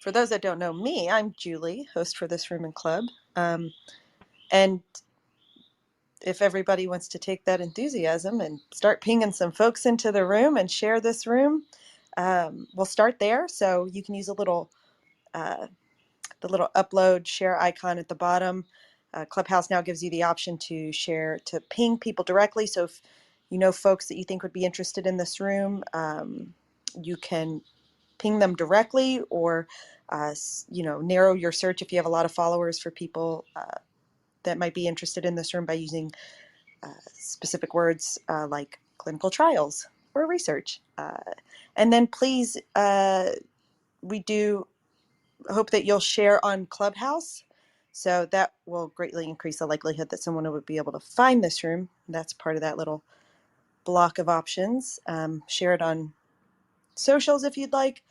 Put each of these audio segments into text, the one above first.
For those that don't know me, I'm Julie, host for this room and club. And if everybody wants to take that enthusiasm and start pinging some folks into the room and share this room, we'll start there. So you can use the little upload share icon at the bottom. Clubhouse now gives you the option to share, to ping people directly. So if you know folks that you think would be interested in this room, you can ping them directly, or narrow your search if you have a lot of followers for people that might be interested in this room by using specific words like clinical trials or research. And then please, we do hope that you'll share on Clubhouse. So that will greatly increase the likelihood that someone would be able to find this room. That's part of that little block of options. Share it on socials if you'd like.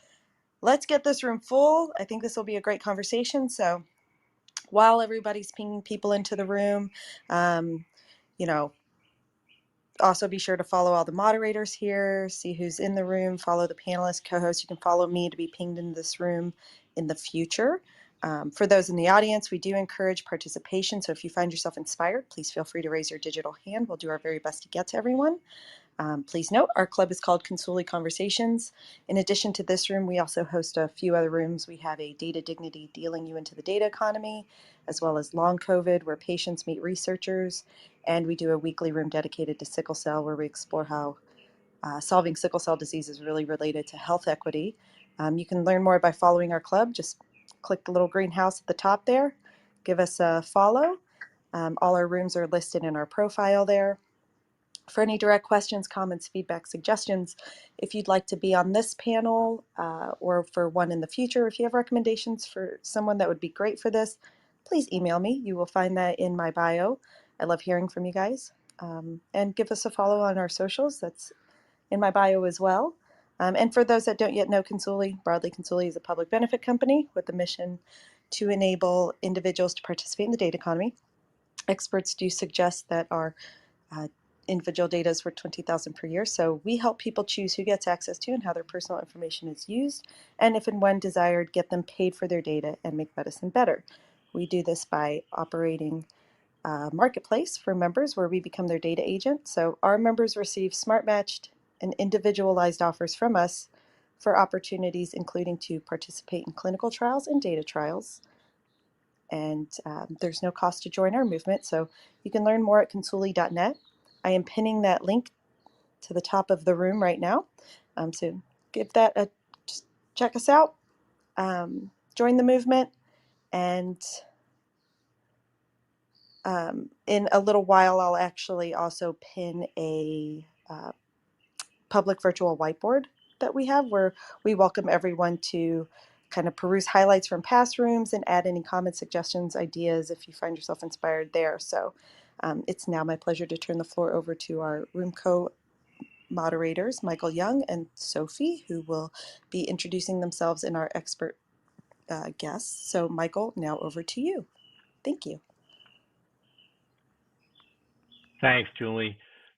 Let's get this room full. I think this will be a great conversation. So while everybody's pinging people into the room, also be sure to follow all the moderators here, see who's in the room, follow the panelists, co-hosts. You can follow me to be pinged into this room in the future. For those in the audience, we do encourage participation. So if you find yourself inspired, please feel free to raise your digital hand. We'll do our very best to get to everyone. Please note, our club is called Consuli Conversations. In addition to this room, we also host a few other rooms. We have a data dignity, dealing you into the data economy, as well as long COVID, where patients meet researchers. And we do a weekly room dedicated to sickle cell, where we explore how solving sickle cell disease is really related to health equity. You can learn more by following our club. Just click the little greenhouse at the top there. Give us a follow. All our rooms are listed in our profile there. For any direct questions, comments, feedback, suggestions, if you'd like to be on this panel or for one in the future, if you have recommendations for someone that would be great for this, please email me. You will find that in my bio. I love hearing from you guys. And give us a follow on our socials. That's in my bio as well. And for those that don't yet know Consuli, broadly, Consuli is a public benefit company with the mission to enable individuals to participate in the data economy. Experts do suggest that our individual data is worth $20,000 per year. So we help people choose who gets access to and how their personal information is used, and if and when desired, get them paid for their data and make medicine better. We do this by operating a marketplace for members where we become their data agent. So our members receive smart matched and individualized offers from us for opportunities including to participate in clinical trials and data trials. And there's no cost to join our movement. So you can learn more at consuli.net. I am pinning that link to the top of the room right now. So give that just check us out, join the movement, and in a little while, I'll actually also pin a public virtual whiteboard that we have where we welcome everyone to kind of peruse highlights from past rooms and add any comments, suggestions, ideas if you find yourself inspired there. So it's now my pleasure to turn the floor over to our room co-moderators, Michael Young and Sophie, who will be introducing themselves and our expert guests. So Michael, now over to you. Thank you. Thanks, Julie.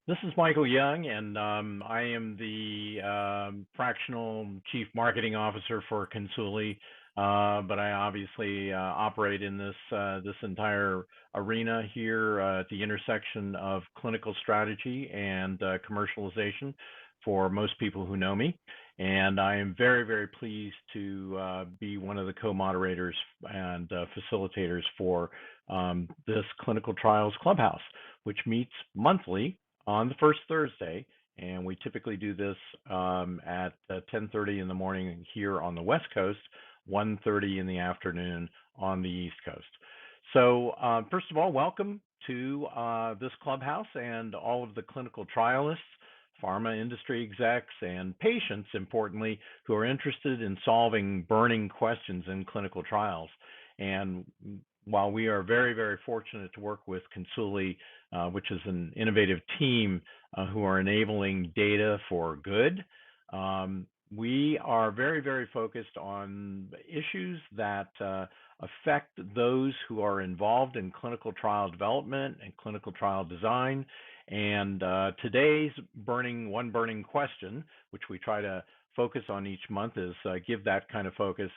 This is Michael Young, and I am the fractional chief marketing officer for Consuli, but I obviously operate in this entire arena here at the intersection of clinical strategy and commercialization for most people who know me. And I am very, very pleased to be one of the co-moderators and facilitators for this Clinical Trials Clubhouse, which meets monthly on the first Thursday. And we typically do this at 10:30 in the morning here on the West Coast, 1:30 in the afternoon on the East Coast. So first of all, welcome to this clubhouse and all of the clinical trialists, pharma industry execs, and patients, importantly, who are interested in solving burning questions in clinical trials. And while we are very, very fortunate to work with Consuli, which is an innovative team who are enabling data for good, we are very, very focused on issues that affect those who are involved in clinical trial development and clinical trial design, And today's one burning question, which we try to focus on each month, is give that kind of focus,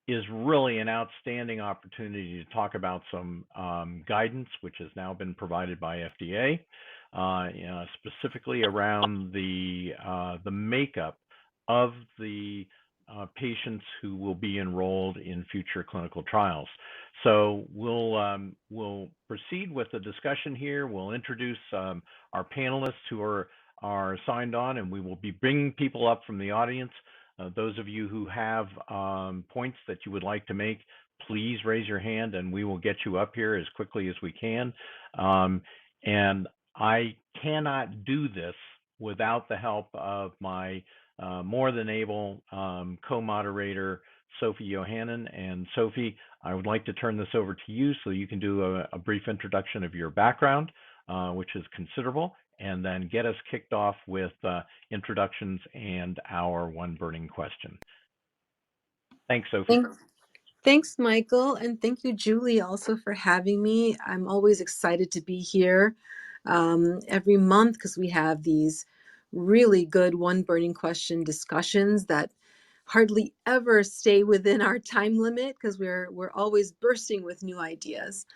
is really an outstanding opportunity to talk about some guidance, which has now been provided by FDA, specifically around the makeup of the patients who will be enrolled in future clinical trials. So we'll proceed with the discussion here. We'll introduce our panelists who are signed on, and we will be bringing people up from the audience. Those of you who have points that you would like to make, please raise your hand, and we will get you up here as quickly as we can. And I cannot do this without the help of my more than able co-moderator, Sophie Yohannan. And Sophie, I would like to turn this over to you so you can do a brief introduction of your background, which is considerable, and then get us kicked off with introductions and our one burning question. Thanks, Sophie. Thanks, Michael. And thank you, Julie, also for having me. I'm always excited to be here every month because we have these really good one burning question discussions that hardly ever stay within our time limit because we're always bursting with new ideas.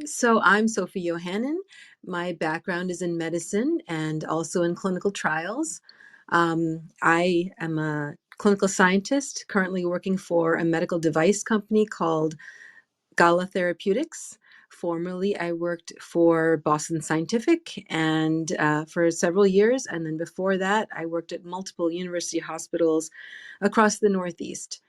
So I'm Sophie Yohannan. My background is in medicine and also in clinical trials. I am a clinical scientist currently working for a medical device company called Gala Therapeutics. Formerly, I worked for Boston Scientific and for several years. And then before that, I worked at multiple university hospitals across the Northeast.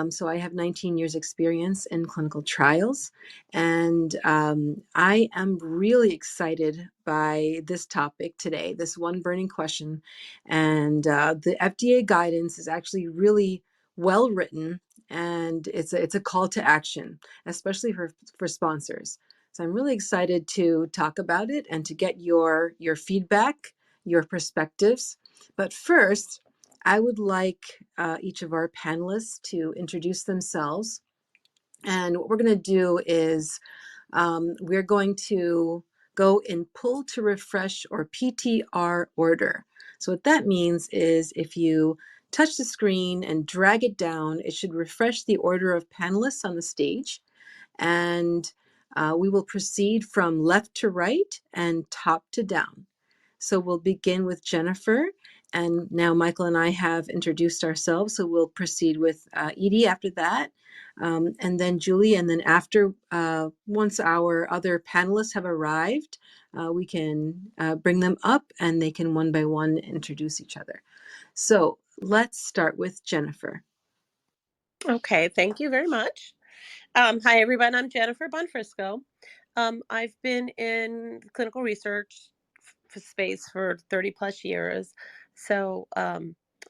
So I have 19 years experience in clinical trials. And I am really excited by this topic today, this one burning question. And the FDA guidance is actually really well written, and it's a call to action, especially for sponsors. So I'm really excited to talk about it and to get your feedback, your perspectives. But first, I would like each of our panelists to introduce themselves. And what we're going to do is we're going to go in pull to refresh or PTR order. So what that means is if you touch the screen and drag it down, it should refresh the order of panelists on the stage. And we will proceed from left to right and top to down. So we'll begin with Jennifer. And now Michael and I have introduced ourselves, so we'll proceed with Edye after that, and then Julie. And then after, once our other panelists have arrived, we can bring them up and they can one by one introduce each other. So let's start with Jennifer. Okay, thank you very much. Hi, everyone. I'm Jennifer Bonfrisco. I've been in clinical research space for 30 plus years. So a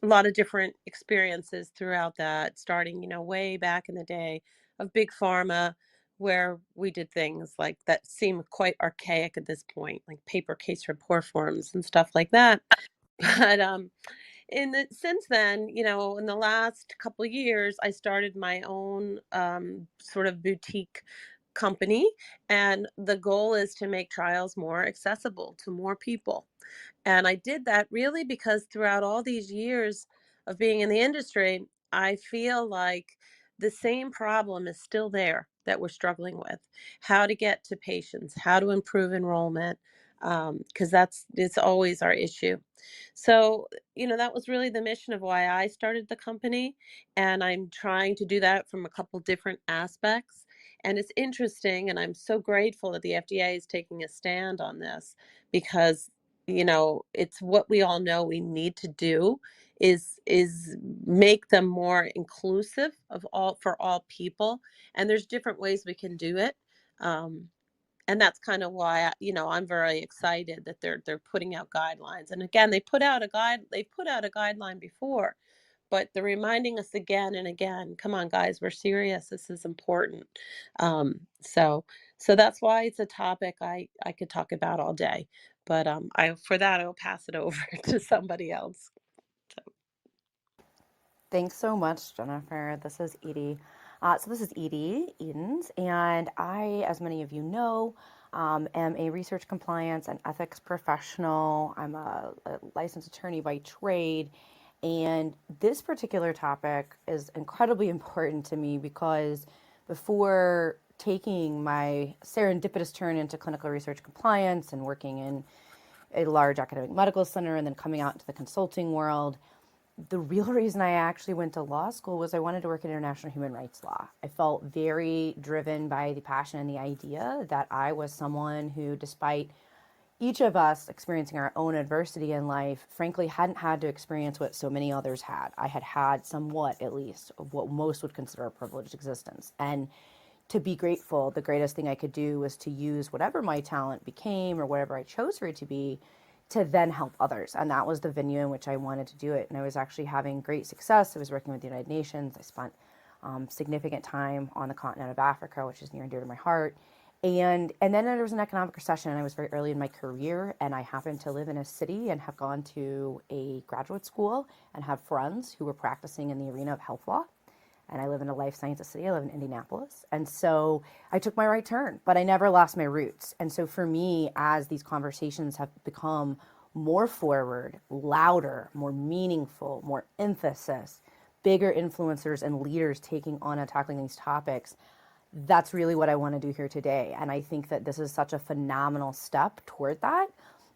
lot of different experiences throughout that, starting, way back in the day of big pharma, where we did things like that seem quite archaic at this point, like paper case report forms and stuff like that. But since then, in the last couple of years, I started my own sort of boutique company, and the goal is to make trials more accessible to more people. And I did that really because throughout all these years of being in the industry, I feel like the same problem is still there that we're struggling with: how to get to patients, how to improve enrollment, because it's always our issue. So, that was really the mission of why I started the company. And I'm trying to do that from a couple different aspects. And it's interesting, and I'm so grateful that the FDA is taking a stand on this, because it's what we all know we need to do is make them more inclusive for all people. And there's different ways we can do it. And that's kind of why I'm very excited that they're putting out guidelines. And again, they put out a guideline before, but they're reminding us again and again, come on guys, we're serious, this is important. So that's why it's a topic I could talk about all day. But I'll pass it over to somebody else. So. Thanks so much, Jennifer. This is Edye. So this is Edye Edens, and I, as many of you know, Am a research compliance and ethics professional. I'm a licensed attorney by trade. And this particular topic is incredibly important to me because before taking my serendipitous turn into clinical research compliance and working in a large academic medical center and then coming out into the consulting world, the real reason I actually went to law school was I wanted to work in international human rights law. I felt very driven by the passion and the idea that I was someone who, despite each of us experiencing our own adversity in life, frankly, hadn't had to experience what so many others had. I had had somewhat, at least, of what most would consider a privileged existence. And to be grateful, the greatest thing I could do was to use whatever my talent became or whatever I chose for it to be to then help others. And that was the venue in which I wanted to do it. And I was actually having great success. I was working with the United Nations. I spent significant time on the continent of Africa, which is near and dear to my heart. And then there was an economic recession, and I was very early in my career, and I happened to live in a city and have gone to a graduate school and have friends who were practicing in the arena of health law. And I live in a life sciences city. I live in Indianapolis. And so I took my right turn, but I never lost my roots. And so for me, as these conversations have become more forward, louder, more meaningful, more emphasis, bigger influencers and leaders taking on and tackling these topics, that's really what I want to do here today. And I think that this is such a phenomenal step toward that.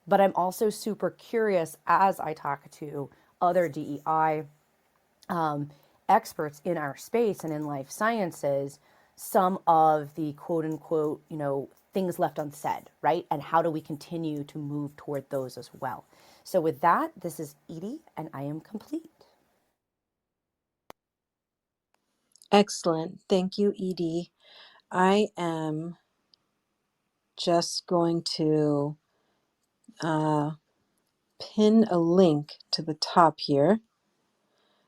But I'm also super curious as I talk to other DEI experts in our space and in life sciences, some of the quote unquote, things left unsaid, right? And how do we continue to move toward those as well? So with that, this is Edye, and I am complete. Excellent. Thank you, Edye. I am just going to pin a link to the top here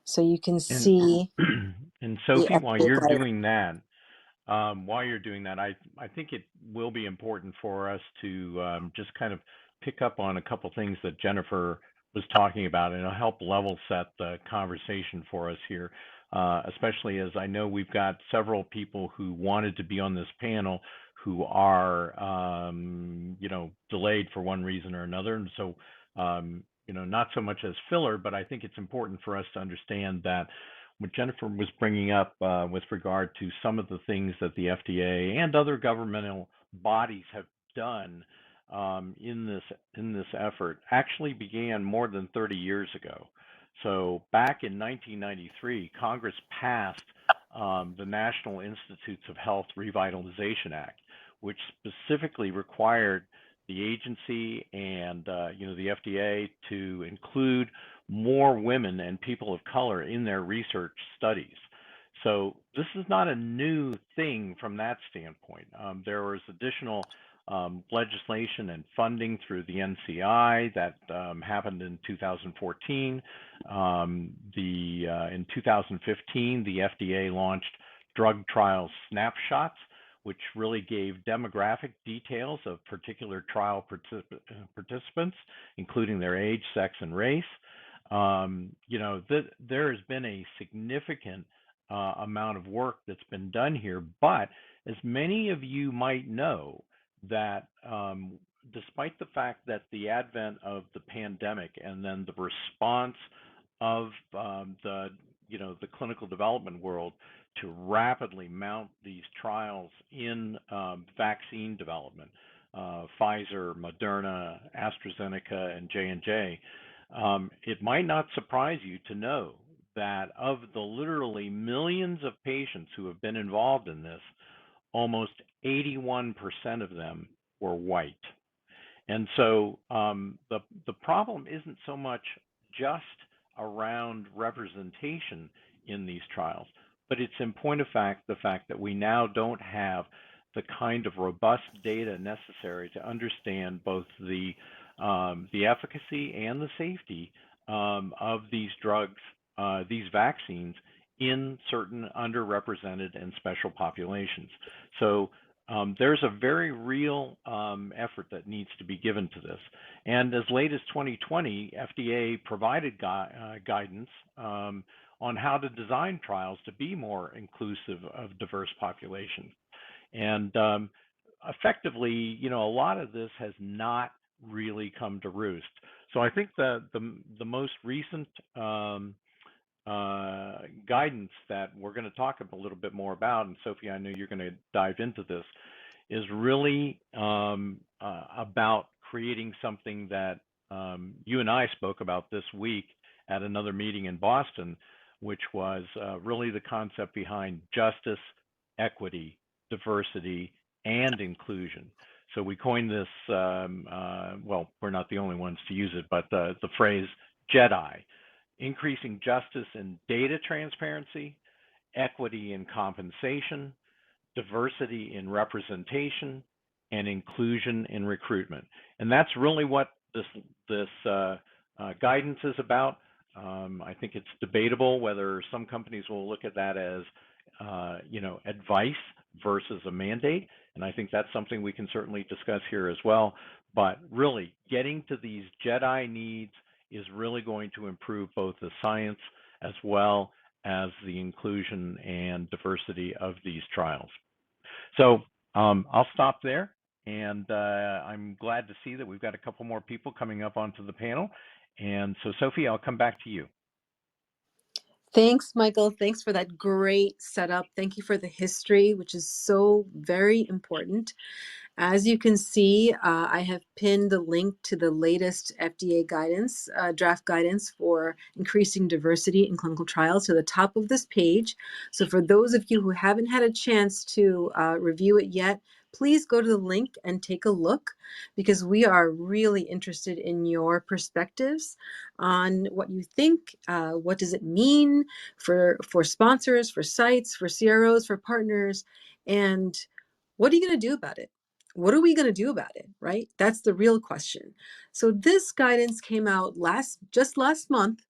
so you can And see and the Sophie, while update you're letter. doing that, I think it will be important for us to just kind of pick up on a couple things that Jennifer was talking about, and it'll help level set the conversation for us here, especially as I know we've got several people who wanted to be on this panel who are, delayed for one reason or another. And so, not so much as filler, but I think it's important for us to understand that what Jennifer was bringing up with regard to some of the things that the FDA and other governmental bodies have done in this effort actually began more than 30 years ago. So back in 1993, Congress passed the National Institutes of Health Revitalization Act, which specifically required the agency and the FDA to include more women and people of color in their research studies. So this is not a new thing from that standpoint. There was additional legislation and funding through the NCI that happened in 2014. In 2015, the FDA launched drug trial snapshots, which really gave demographic details of particular trial participants, including their age, sex, and race. There has been a significant amount of work that's been done here, but as many of you might know, that despite the fact that the advent of the pandemic and then the response of the clinical development world to rapidly mount these trials in vaccine development, Pfizer, Moderna, AstraZeneca, and J&J, it might not surprise you to know that of the literally millions of patients who have been involved in this, almost 81% of them were white. And so the problem isn't so much just around representation in these trials, but it's in point of fact the fact that we now don't have the kind of robust data necessary to understand both the efficacy and the safety of these drugs, these vaccines, in certain underrepresented and special populations. So there's a very real effort that needs to be given to this. And as late as 2020, FDA provided guidance on how to design trials to be more inclusive of diverse populations. And effectively, you know, a lot of this has not really come to roost. So I think the most recent guidance that we're going to talk a little bit more about, and Sophie, I know you're going to dive into this, is really about creating something that you and I spoke about this week at another meeting in Boston, which was really the concept behind justice, equity, diversity, and inclusion. So we coined this, well, we're not the only ones to use it, but the phrase JEDI, increasing justice in data transparency, equity in compensation, diversity in representation, and inclusion in recruitment. And that's really what this guidance is about. I think it's debatable whether some companies will look at that as you know, advice versus a mandate, and I think that's something we can certainly discuss here as well. But really, getting to these JEDI needs is really going to improve both the science as well as the inclusion and diversity of these trials. So I'll stop there, and I'm glad to see that we've got a couple more people coming up onto the panel. And so, Sophie, I'll come back to you. Thanks, Michael. Thanks for that great setup. Thank you for the history, which is so very important. As you can see, I have pinned the link to the latest FDA guidance, draft guidance for increasing diversity in clinical trials to the top of this page. So for those of you who haven't had a chance to review it yet, please go to the link and take a look, because we are really interested in your perspectives on what you think, what does it mean for sponsors, for sites, for CROs, for partners, and what are you going to do about it? What are we going to do about it, right? That's the real question. So this guidance came out just last month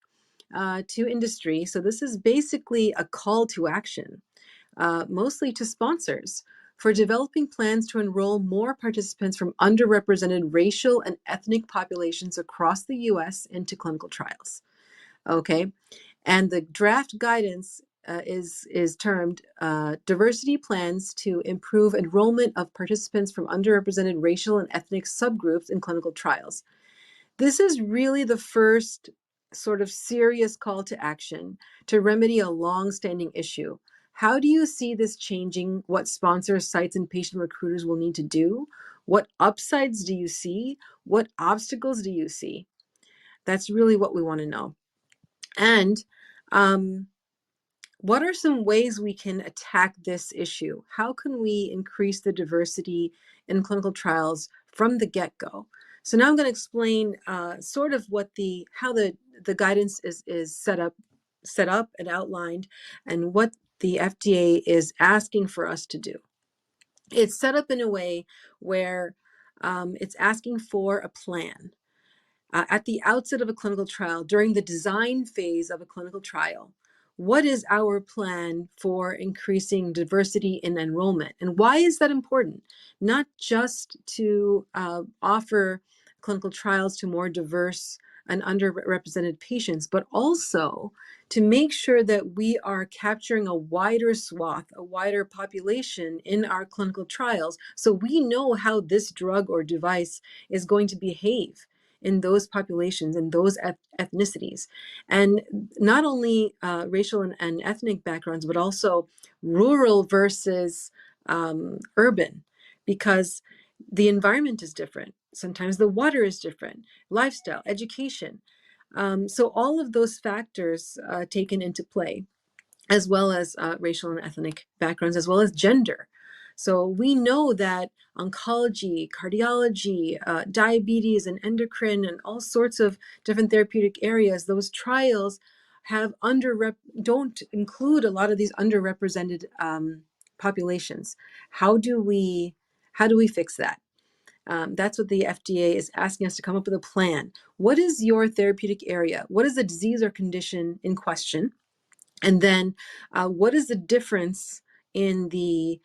to industry. So this is basically a call to action, mostly to sponsors, for developing plans to enroll more participants from underrepresented racial and ethnic populations across the U.S. into clinical trials. Okay, and the draft guidance is termed diversity plans to improve enrollment of participants from underrepresented racial and ethnic subgroups in clinical trials. This is really the first sort of serious call to action to remedy a long-standing issue. How do you see this changing what sponsors, sites, and patient recruiters will need to do? What upsides do you see? What obstacles do you see? That's really what we want to know. And what are some ways we can attack this issue? How can we increase the diversity in clinical trials from the get-go? So now I'm going to explain sort of what how the guidance is set up and outlined, and what the FDA is asking for us to do. It's set up in a way where it's asking for a plan. At the outset of a clinical trial, during the design phase of a clinical trial, what is our plan for increasing diversity in enrollment? And why is that important? Not just to offer clinical trials to more diverse and underrepresented patients, but also to make sure that we are capturing a wider swath, a wider population in our clinical trials, so we know how this drug or device is going to behave in those populations and those ethnicities. And not only racial and ethnic backgrounds, but also rural versus urban, because the environment is different. Sometimes the water is different, lifestyle, education. So all of those factors taken into play, as well as racial and ethnic backgrounds, as well as gender. So we know that oncology, cardiology, diabetes, and endocrine, and all sorts of different therapeutic areas, those trials have don't include a lot of these underrepresented populations. How do we fix that? That's what the FDA is asking us to come up with a plan. What is your therapeutic area? What is the disease or condition in question? And then what is the difference in the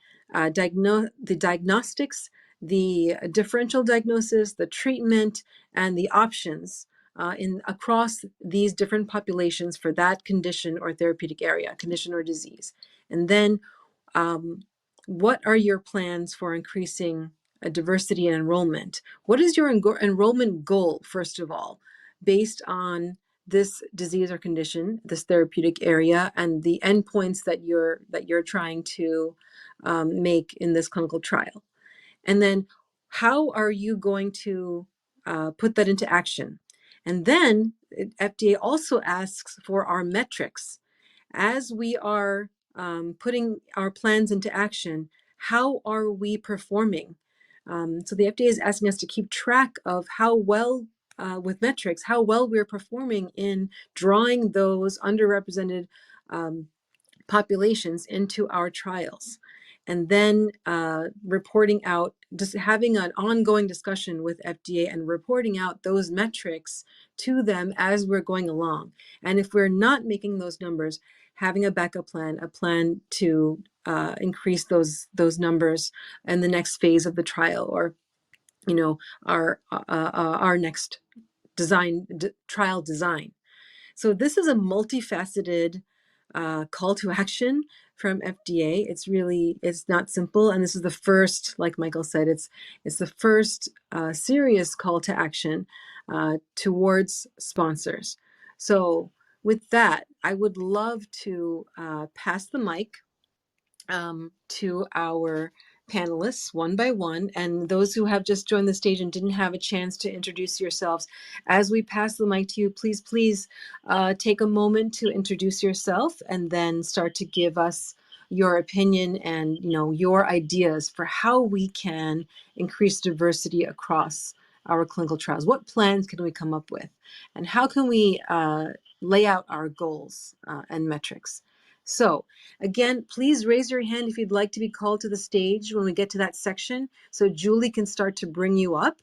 diagnostics, the differential diagnosis, the treatment, and the options across these different populations for that condition or therapeutic area, condition or disease? And then what are your plans for increasing diversity and enrollment. What is your enrollment goal, first of all, based on this disease or condition, this therapeutic area, and the endpoints that you're trying to make in this clinical trial? And then how are you going to put that into action? And then FDA also asks for our metrics. As we are putting our plans into action, how are we performing? So the FDA is asking us to keep track of how well, with metrics, how well we're performing in drawing those underrepresented populations into our trials. And then reporting out, just having an ongoing discussion with FDA and reporting out those metrics to them as we're going along. And if we're not making those numbers, having a backup plan, a plan to increase those numbers in the next phase of the trial, or our next trial design. So this is a multifaceted call to action from FDA. It's not simple, and this is the first, like Michael said, it's the first serious call to action towards sponsors. So with that, I would love to pass the mic to our panelists one by one, and those who have just joined the stage and didn't have a chance to introduce yourselves. As we pass the mic to you, please take a moment to introduce yourself and then start to give us your opinion and your ideas for how we can increase diversity across our clinical trials. What plans can we come up with, and how can we lay out our goals and metrics? So again, please raise your hand if you'd like to be called to the stage when we get to that section, so Julie can start to bring you up.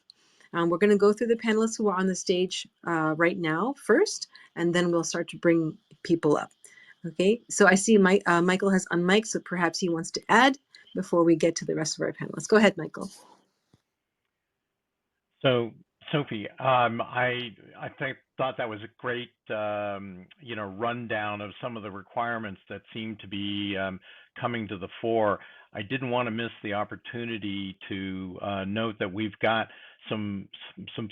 We're going to go through the panelists who are on the stage right now first, and then we'll start to bring people up. Okay, so I see Michael has unmiked, so perhaps he wants to add before we get to the rest of our panelists. Go ahead, Michael. So, Sophie, thought that was a great, rundown of some of the requirements that seem to be coming to the fore. I didn't want to miss the opportunity to note that we've got some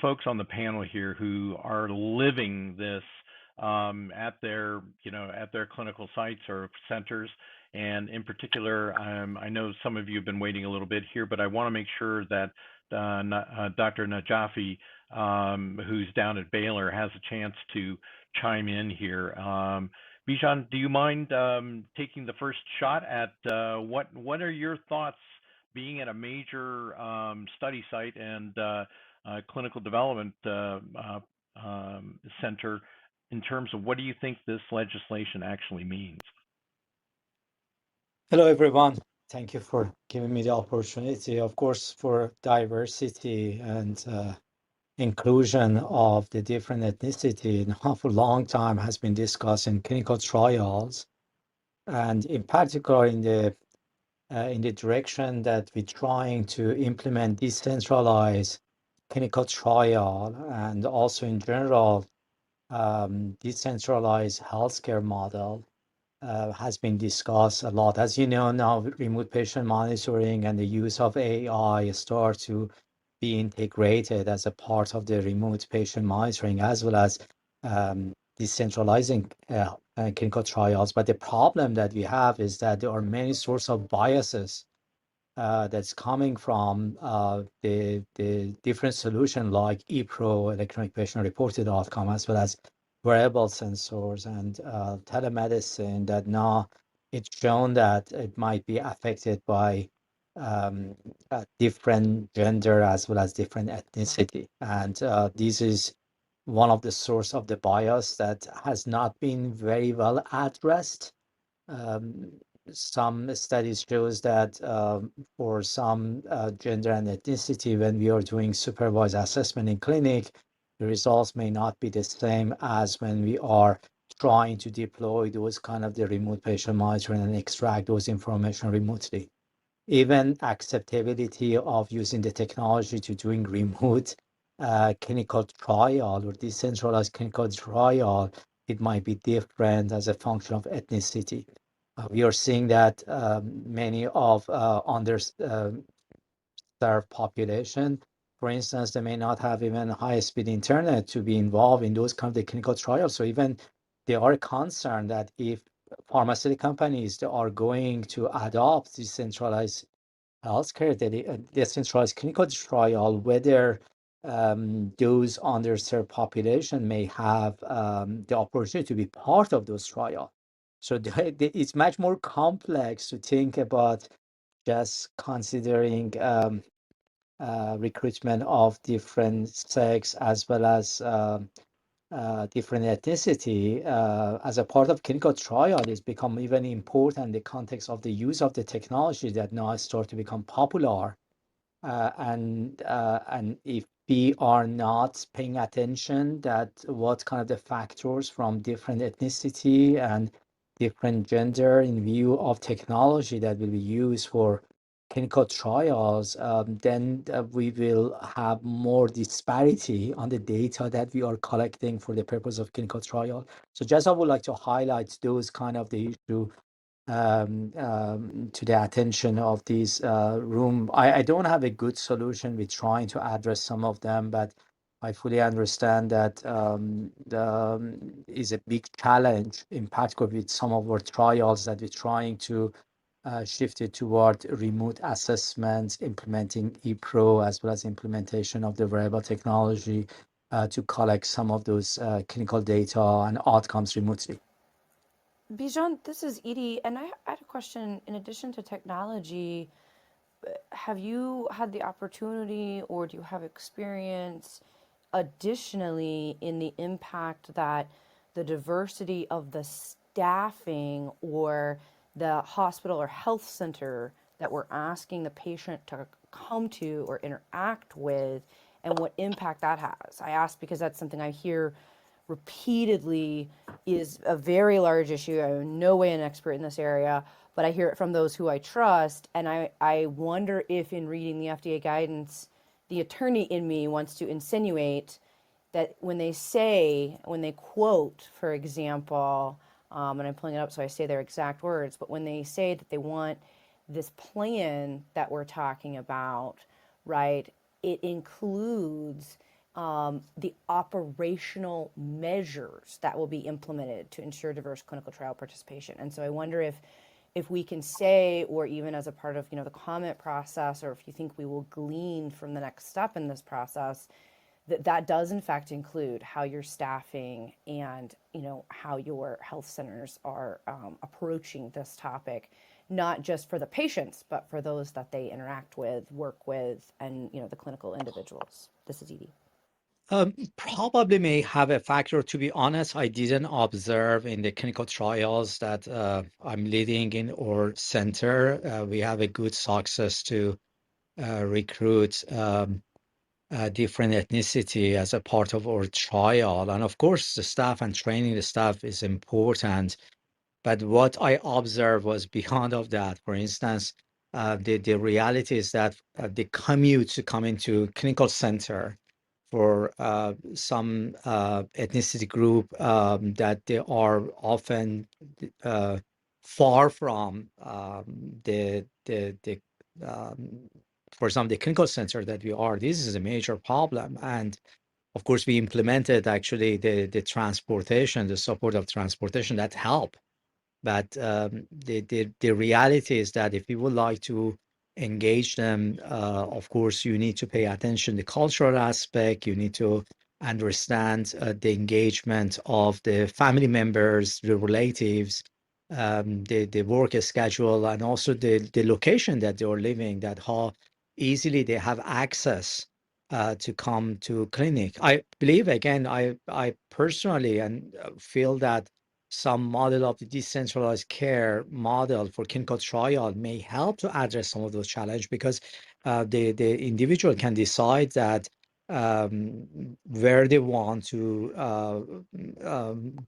folks on the panel here who are living this at their clinical sites or centers. And in particular, I know some of you have been waiting a little bit here, but I want to make sure that Dr. Najafi, who's down at Baylor, has a chance to chime in here. Bijan, do you mind taking the first shot at what are your thoughts being at a major study site and clinical development center in terms of what do you think this legislation actually means? Hello, everyone. Thank you for giving me the opportunity. Of course, for diversity and inclusion of the different ethnicity, now for a long time has been discussed in clinical trials, and in particular in the direction that we're trying to implement decentralized clinical trial, and also in general decentralized healthcare model. Has been discussed a lot. As you know, now remote patient monitoring and the use of AI start to be integrated as a part of the remote patient monitoring, as well as decentralizing clinical trials. But the problem that we have is that there are many sources of biases that's coming from the different solution like ePro, electronic patient reported outcome, as well as wearable sensors and telemedicine, that now it's shown that it might be affected by different gender as well as different ethnicity. And this is one of the source of the bias that has not been very well addressed. Some studies shows that for some gender and ethnicity, when we are doing supervised assessment in clinic, the results may not be the same as when we are trying to deploy those kind of the remote patient monitoring and extract those information remotely. Even acceptability of using the technology to doing remote clinical trial or decentralized clinical trial, it might be different as a function of ethnicity. We are seeing that many of served population. For instance, they may not have even high-speed internet to be involved in those kind of the clinical trials. So even they are concerned that if pharmaceutical companies are going to adopt decentralized healthcare, decentralized clinical trial, whether those underserved population may have the opportunity to be part of those trials. So it's much more complex to think about just considering recruitment of different sex as well as different ethnicity as a part of clinical trial is become even important in the context of the use of the technology that now start to become popular. And if we are not paying attention that what kind of the factors from different ethnicity and different gender in view of technology that will be used for clinical trials, then we will have more disparity on the data that we are collecting for the purpose of clinical trial. So just I would like to highlight those kind of the issue to the attention of this room. I don't have a good solution. We're trying to address some of them, but I fully understand that is a big challenge in particular with some of our trials that we're trying to shift it toward remote assessments, implementing ePro as well as implementation of the wearable technology to collect some of those clinical data and outcomes remotely. Bijan, this is Edie, and I had a question. In addition to technology, have you had the opportunity or do you have experience additionally in the impact that the diversity of the staffing or the hospital or health center that we're asking the patient to come to or interact with, and what impact that has? I ask because that's something I hear repeatedly is a very large issue. I'm in no way an expert in this area, but I hear it from those who I trust. And I wonder if in reading the FDA guidance, the attorney in me wants to insinuate that when they quote, for example, and I'm pulling it up so I say their exact words, but when they say that they want this plan that we're talking about, right, it includes the operational measures that will be implemented to ensure diverse clinical trial participation. And so I wonder if we can say, or even as a part of the comment process, or if you think we will glean from the next step in this process, that does in fact include how you're staffing and how your health centers are approaching this topic, not just for the patients, but for those that they interact with, work with, and the clinical individuals. This is Edie. Probably may have a factor. To be honest, I didn't observe in the clinical trials that I'm leading in our center. We have a good success to recruit different ethnicity as a part of our trial. And of course, the staff and training the staff is important. But what I observed was beyond of that. For instance, the reality is that the commute to come into clinical center for some ethnicity group that they are often far from the for some of the clinical center that we are. This is a major problem, and of course we implemented actually the transportation, the support of transportation that help. But the reality is that if you would like to engage them, of course, you need to pay attention to the cultural aspect. You need to understand the engagement of the family members, the relatives, the work schedule, and also the location that they are living, that how easily they have access to come to clinic. I believe, again, I personally and feel that some model of the decentralized care model for clinical trial may help to address some of those challenges, because the individual can decide that where they want to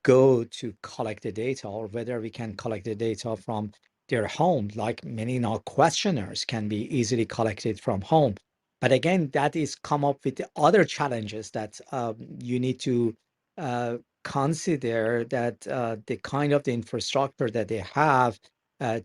go to collect the data, or whether we can collect the data from their home, like many now questionnaires can be easily collected from home. But again, that is come up with the other challenges that you need to consider, that the kind of the infrastructure that they have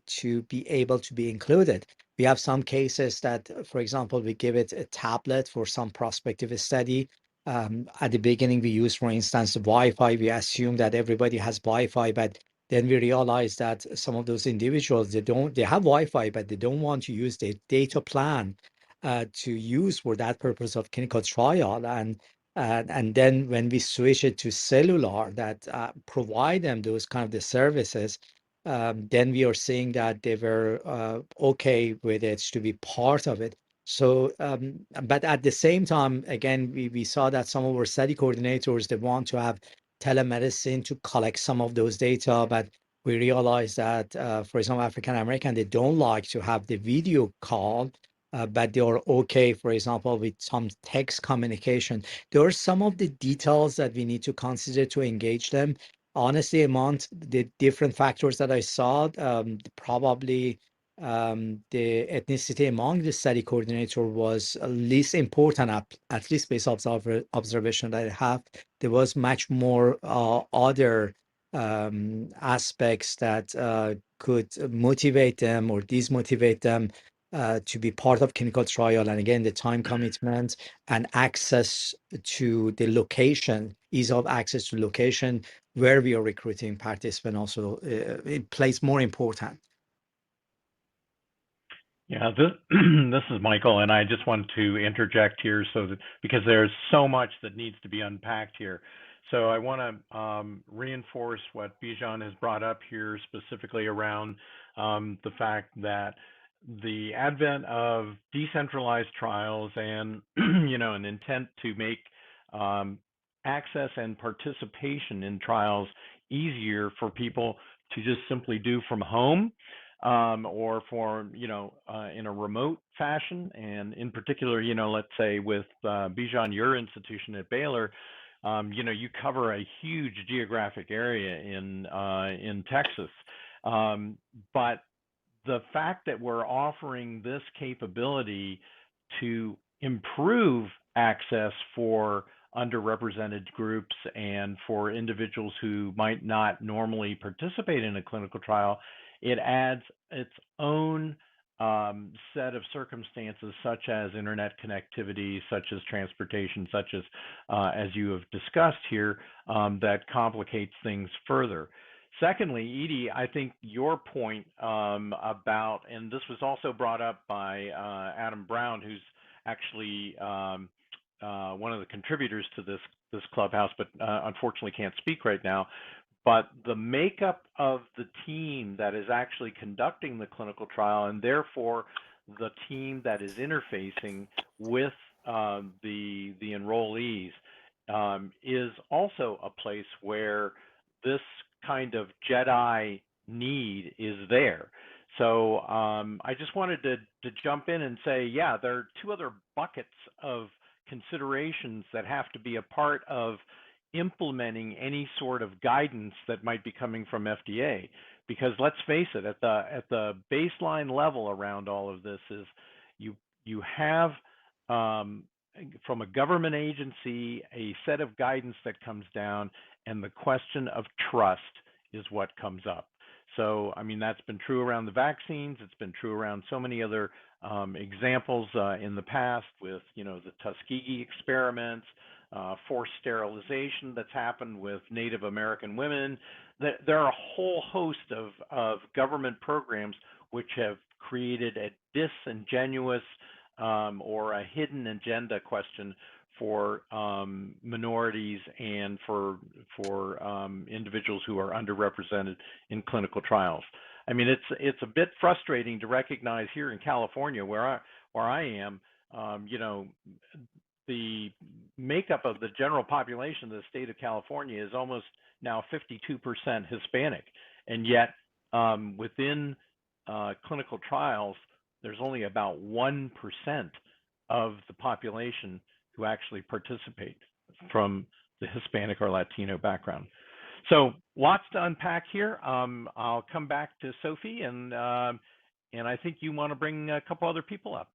to be able to be included. We have some cases that, for example, we give it a tablet for some prospective study. At the beginning, we use, for instance, the Wi-Fi. We assume that everybody has Wi-Fi, but then we realize that some of those individuals, they have Wi-Fi, but they don't want to use the data plan to use for that purpose of clinical trial. And then when we switch it to cellular that provide them those kind of the services, then we are seeing that they were okay with it to be part of it. So, but at the same time, again, we saw that some of our study coordinators, they want to have telemedicine to collect some of those data, but we realized that, for example, African American, they don't like to have the video call, but they are okay, for example, with some text communication. There are some of the details that we need to consider to engage them. Honestly, among the different factors that I saw, probably the ethnicity among the study coordinator was least important, at least based on observation that I have. There was much more other aspects that could motivate them or dismotivate them to be part of clinical trial. And again, the time commitment and access to the location, ease of access to location where we are recruiting participants also it plays more important. Yeah, this, this is Michael, and I just want to interject here so that because there's so much that needs to be unpacked here. So I want to reinforce what Bijan has brought up here, specifically around the fact that the advent of decentralized trials and an intent to make access and participation in trials easier for people to just simply do from home or for, in a remote fashion. And in particular, let's say with Bijan, your institution at Baylor, you cover a huge geographic area in Texas. But the fact that we're offering this capability to improve access for underrepresented groups and for individuals who might not normally participate in a clinical trial, it adds its own set of circumstances, such as internet connectivity, such as transportation, such as you have discussed here, that complicates things further. Secondly, Edye, I think your point about, and this was also brought up by Adam Brown, who's actually one of the contributors to this clubhouse, but unfortunately can't speak right now. But the makeup of the team that is actually conducting the clinical trial, and therefore the team that is interfacing with the enrollees, is also a place where this kind of Jedi need is there. So I just wanted to jump in and say, yeah, there are two other buckets of considerations that have to be a part of implementing any sort of guidance that might be coming from FDA. Because let's face it, at the baseline level around all of this is you have from a government agency a set of guidance that comes down, and the question of trust is what comes up. So, I mean, that's been true around the vaccines. It's been true around so many other examples in the past with, the Tuskegee experiments, forced sterilization that's happened with Native American women. There are a whole host of government programs which have created a disingenuous or a hidden agenda question for minorities and for individuals who are underrepresented in clinical trials. I mean, it's a bit frustrating to recognize here in California, where I am, the makeup of the general population of the state of California is almost now 52% Hispanic, and yet within clinical trials, there's only about 1% of the population who actually participate from the Hispanic or Latino background. So lots to unpack here. I'll come back to Sophie, and I think you want to bring a couple other people up.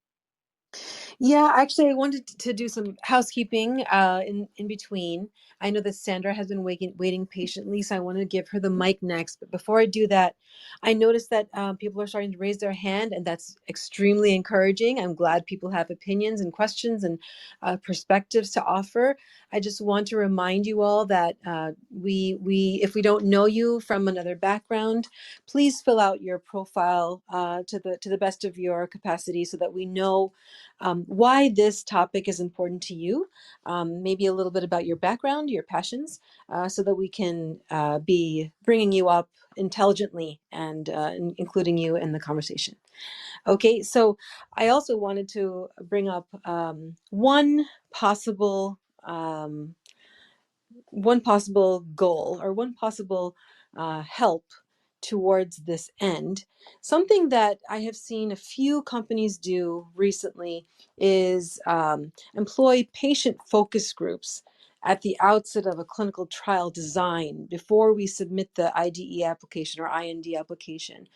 Yeah, actually, I wanted to do some housekeeping in between. I know that Sandra has been waiting patiently, so I want to give her the mic next. But before I do that, I noticed that people are starting to raise their hand, and that's extremely encouraging. I'm glad people have opinions and questions and perspectives to offer. I just want to remind you all that we if we don't know you from another background, please fill out your profile to the best of your capacity so that we know why this topic is important to you, maybe a little bit about your background, your passions, so that we can be bringing you up intelligently and including you in the conversation. Okay, so I also wanted to bring up um, one possible goal or one possible help towards this end. Something that I have seen a few companies do recently is employ patient focus groups at the outset of a clinical trial design before we submit the IDE application or IND application.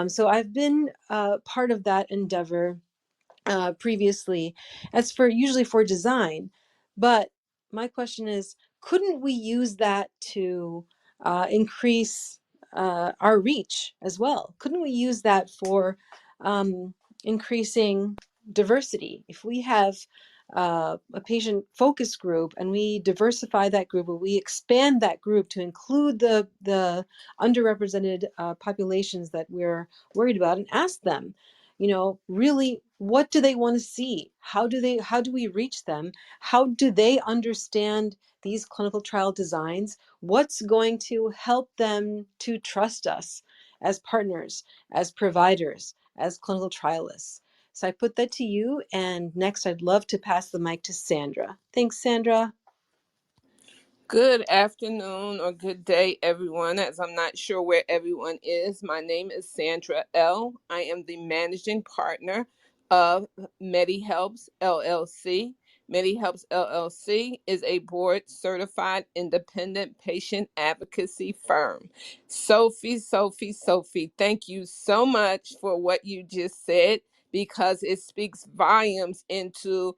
So I've been part of that endeavor previously. That's for usually for design, but my question is, couldn't we use that to increase our reach as well? Couldn't we use that for increasing diversity? If we have a patient focus group and we diversify that group, or we expand that group to include the underrepresented populations that we're worried about, and ask them, really, what do they want to see? How do we reach them? How do they understand these clinical trial designs? What's going to help them to trust us as partners, as providers, as clinical trialists? So I put that to you, and next I'd love to pass the mic to Sandra. Thanks, Sandra. Good afternoon or good day, everyone, as I'm not sure where everyone is. My name is Sandra L. I am the managing partner of MediHelps LLC. MediHelps LLC is a board certified independent patient advocacy firm. Sophie, thank you so much for what you just said, because it speaks volumes into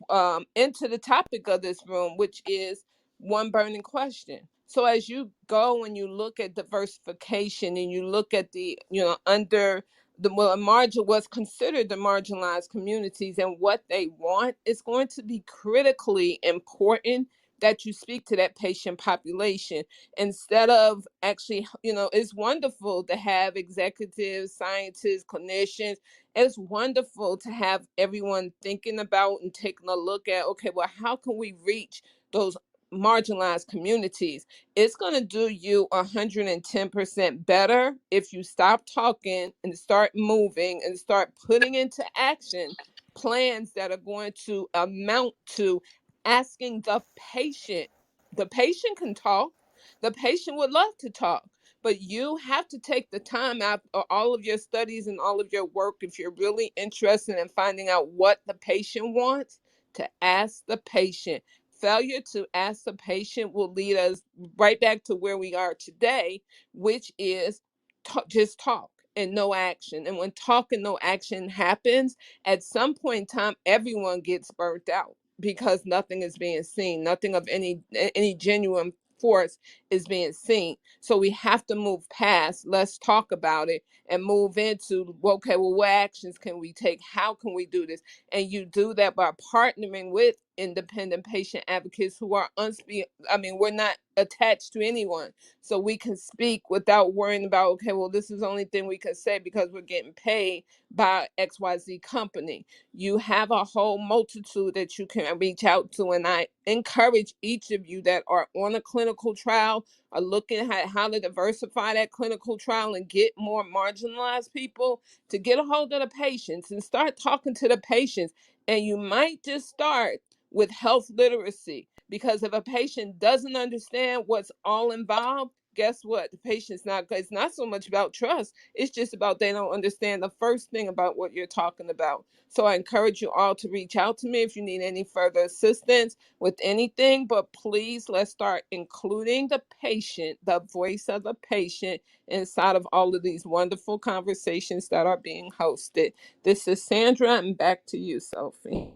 the topic of this room, which is one burning question. So as you go and you look at diversification and you look at the, under the margin, what's considered the marginalized communities and what they want, it's going to be critically important that you speak to that patient population instead of actually, it's wonderful to have executives, scientists, clinicians. It's wonderful to have everyone thinking about and taking a look at, okay, well, how can we reach those marginalized communities? It's going to do you 110% better if you stop talking and start moving and start putting into action plans that are going to amount to asking the patient. The patient can talk. The patient would love to talk, but you have to take the time out of all of your studies and all of your work, if you're really interested in finding out what the patient wants, to ask the patient. Failure to ask the patient will lead us right back to where we are today, which is just talk and no action. And when talk and no action happens, at some point in time, everyone gets burnt out because nothing is being seen. Nothing of any genuine force is being seen. So we have to move past, let's talk about it, and move into, okay, well, what actions can we take? How can we do this? And you do that by partnering with independent patient advocates who are we're not attached to anyone. So we can speak without worrying about, okay, well, this is the only thing we can say because we're getting paid by XYZ company. You have a whole multitude that you can reach out to. And I encourage each of you that are on a clinical trial, are looking at how to diversify that clinical trial and get more marginalized people, to get a hold of the patients and start talking to the patients. And you might just start with health literacy, because if a patient doesn't understand what's all involved, guess what? The patient's it's not so much about trust. It's just about they don't understand the first thing about what you're talking about. So I encourage you all to reach out to me if you need any further assistance with anything, but please, let's start including the patient, the voice of the patient, inside of all of these wonderful conversations that are being hosted. This is Sandra, and back to you, Sophie.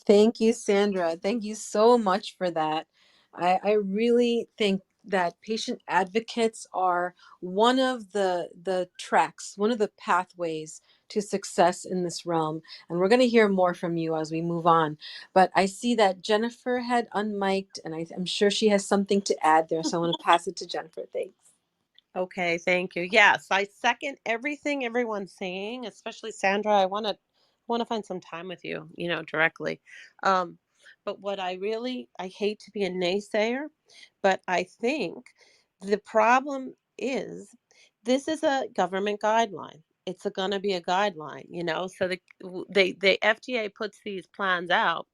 Thank you, Sandra. Thank you so much for that. I really think that patient advocates are one of the tracks, one of the pathways to success in this realm. And we're going to hear more from you as we move on. But I see that Jennifer had unmiked, and I'm sure she has something to add there. So I want to pass it to Jennifer. Thanks. Okay, thank you. Yes, I second everything everyone's saying, especially Sandra. I want to find some time with you, directly. But what I hate to be a naysayer, but I think the problem is this is a government guideline. It's going to be a guideline, so the FDA puts these plans out,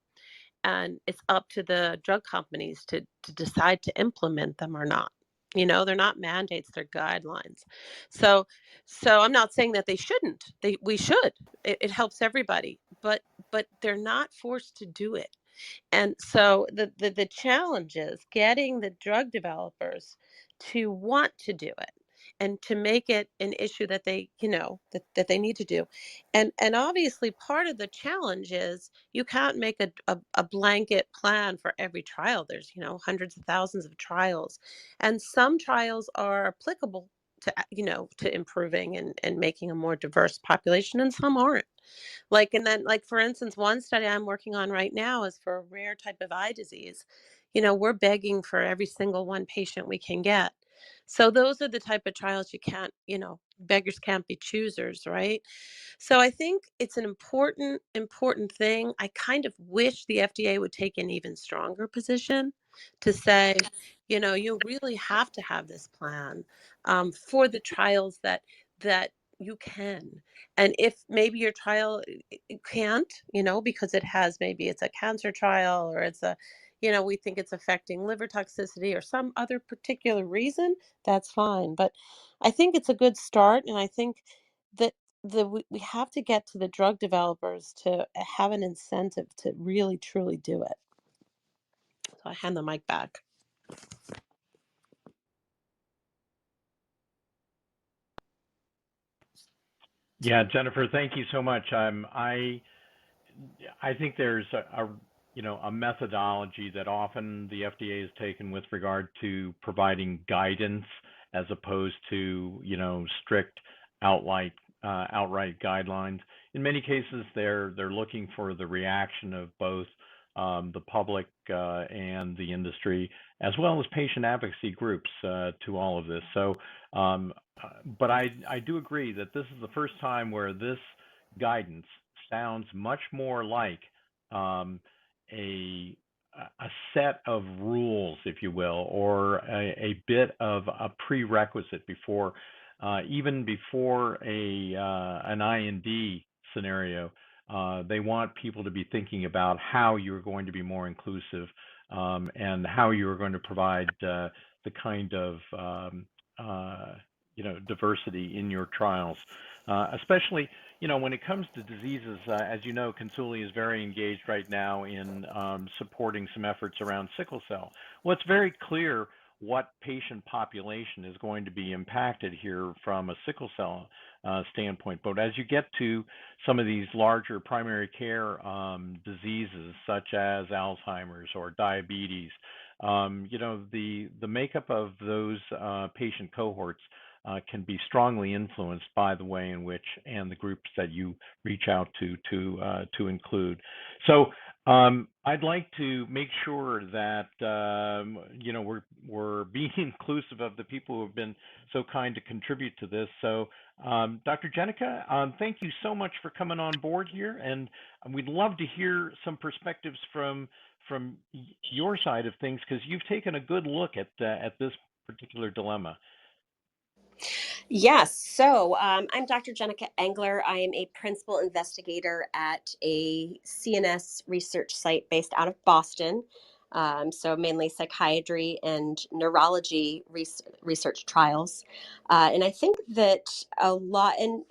and it's up to the drug companies to decide to implement them or not. They're not mandates, they're guidelines. So I'm not saying that they shouldn't. We should. It helps everybody, but they're not forced to do it. And so the challenge is getting the drug developers to want to do it and to make it an issue that they, that they need to do. And obviously part of the challenge is you can't make a blanket plan for every trial. There's, hundreds of thousands of trials. And some trials are applicable to, to improving and making a more diverse population, and some aren't. For instance, one study I'm working on right now is for a rare type of eye disease. We're begging for every single one patient we can get. So those are the type of trials you can't, beggars can't be choosers, right? So I think it's an important thing. I kind of wish the FDA would take an even stronger position to say, you really have to have this plan for the trials that you can. And if maybe your trial can't, because maybe it's a cancer trial, or it's we think it's affecting liver toxicity or some other particular reason, that's fine. But I think it's a good start. And I think that we have to get to the drug developers to have an incentive to really, truly do it. So I hand the mic back. Yeah, Jennifer, thank you so much. I think there's a methodology that often the FDA has taken with regard to providing guidance as opposed to strict outright guidelines. In many cases, they're looking for the reaction of both the public and the industry, as well as patient advocacy groups to all of this. So, but I do agree that this is the first time where this guidance sounds much more like a set of rules, if you will, or a bit of a prerequisite before, even before an IND scenario. They want people to be thinking about how you're going to be more inclusive and how you're going to provide the kind of diversity in your trials, especially when it comes to diseases. As you know, Consuli is very engaged right now in supporting some efforts around sickle cell. Well, it's very clear what patient population is going to be impacted here from a sickle cell standpoint. But as you get to some of these larger primary care diseases, such as Alzheimer's or diabetes, the makeup of those patient cohorts can be strongly influenced by the way in which and the groups that you reach out to include. So I'd like to make sure that we're being inclusive of the people who have been so kind to contribute to this. So Dr. Jenicka, thank you so much for coming on board here, and we'd love to hear some perspectives from your side of things, because you've taken a good look at this particular dilemma. Yes. So I'm Dr. Jenicka Engler. I am a principal investigator at a CNS research site based out of Boston. so mainly psychiatry and neurology research trials. And I think that a lot, and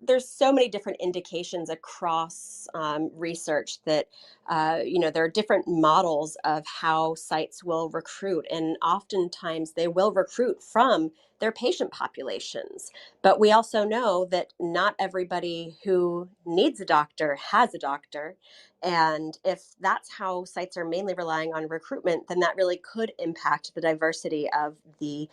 there's so many different indications across research that, there are different models of how sites will recruit. And oftentimes they will recruit from their patient populations. But we also know that not everybody who needs a doctor has a doctor. And if that's how sites are mainly relying on recruitment, then that really could impact the diversity of the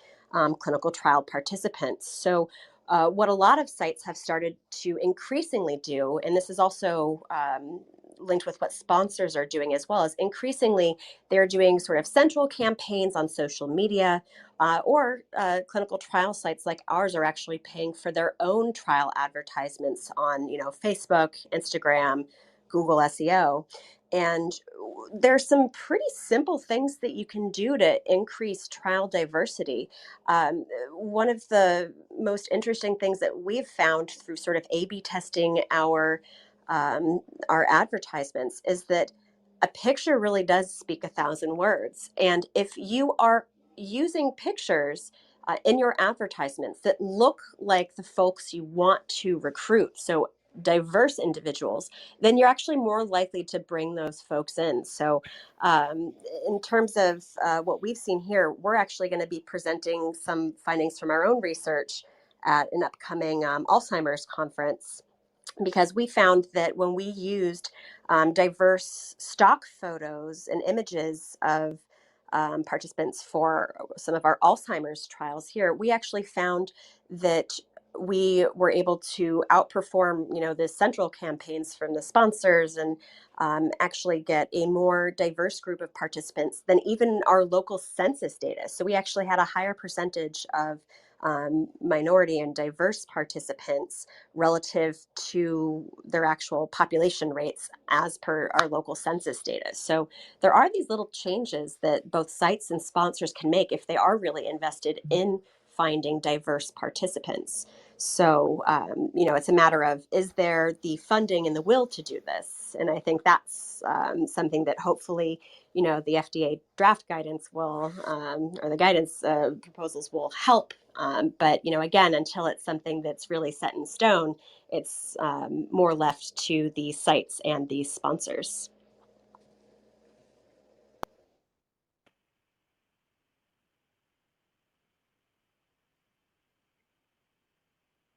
clinical trial participants. So, what a lot of sites have started to increasingly do, and this is also linked with what sponsors are doing as well, is increasingly they're doing sort of central campaigns on social media, or clinical trial sites like ours are actually paying for their own trial advertisements on, Facebook, Instagram, Google SEO. And there's some pretty simple things that you can do to increase trial diversity. One of the most interesting things that we've found through sort of A/B testing our advertisements is that a picture really does speak 1,000 words. And if you are using pictures in your advertisements that look like the folks you want to recruit, so diverse individuals, then you're actually more likely to bring those folks in. So, in terms of what we've seen here, we're actually going to be presenting some findings from our own research at an upcoming Alzheimer's conference, because we found that when we used diverse stock photos and images of participants for some of our Alzheimer's trials here, we actually found that we were able to outperform, the central campaigns from the sponsors, and actually get a more diverse group of participants than even our local census data. So we actually had a higher percentage of minority and diverse participants relative to their actual population rates as per our local census data. So there are these little changes that both sites and sponsors can make if they are really invested in finding diverse participants. So, it's a matter of, is there the funding and the will to do this? And I think that's something that hopefully, the FDA draft guidance will, or the guidance proposals will help. But, again, until it's something that's really set in stone, it's more left to the sites and the sponsors.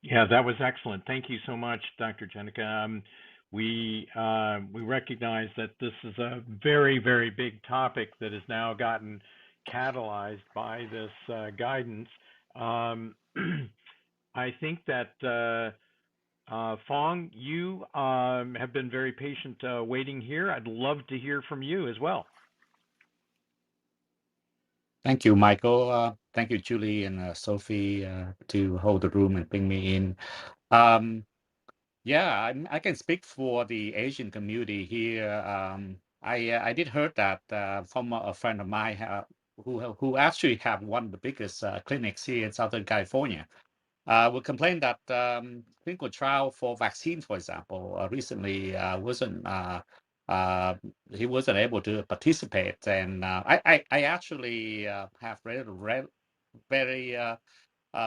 Yeah, that was excellent. Thank you so much, Dr. Jenicka. We recognize that this is a very, very big topic that has now gotten catalyzed by this guidance. I think that Fong, you have been very patient waiting here. I'd love to hear from you as well. Thank you, Michael. Thank you, Julie and Sophie, to hold the room and bring me in. Yeah, I can speak for the Asian community here. I did heard that from a friend of mine who actually have one of the biggest clinics here in Southern California. Will complain that clinical trial for vaccine, for example, recently he wasn't able to participate, and I actually have very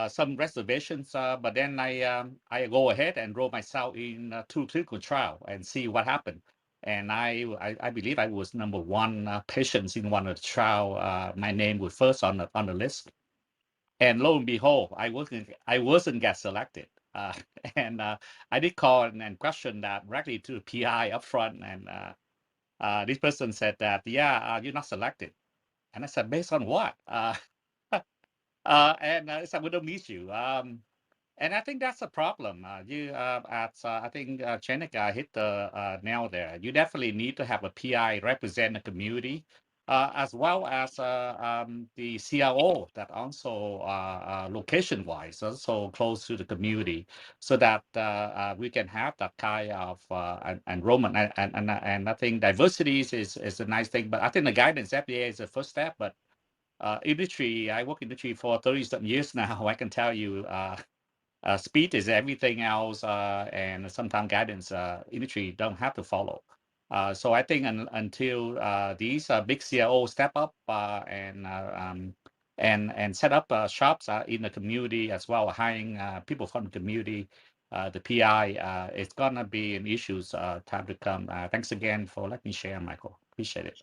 some reservations, but then I go ahead and enroll myself in two clinical trial and see what happened. And I believe I was number one patient in one of the trial. My name was first on the list, and lo and behold, I wasn't get selected. And I did call and question that directly to the PI up front, and this person said that, yeah, you're not selected. And I said, based on what? And I said, we don't meet you. And I think that's a problem. I think Jenicka hit the nail there. You definitely need to have a PI represent the community, as well as the CRO that also location-wise also close to the community, so that we can have that kind of enrollment. And I think diversity is a nice thing. But I think the guidance FDA is the first step. But industry, I work in industry for 30-some years now. I can tell you. Speed is everything else, and sometimes guidance industry don't have to follow. So I think until these big CROs step up and set up shops in the community as well, hiring people from the community, the PI, it's gonna be an issue time to come. Thanks again for letting me share, Michael. Appreciate it.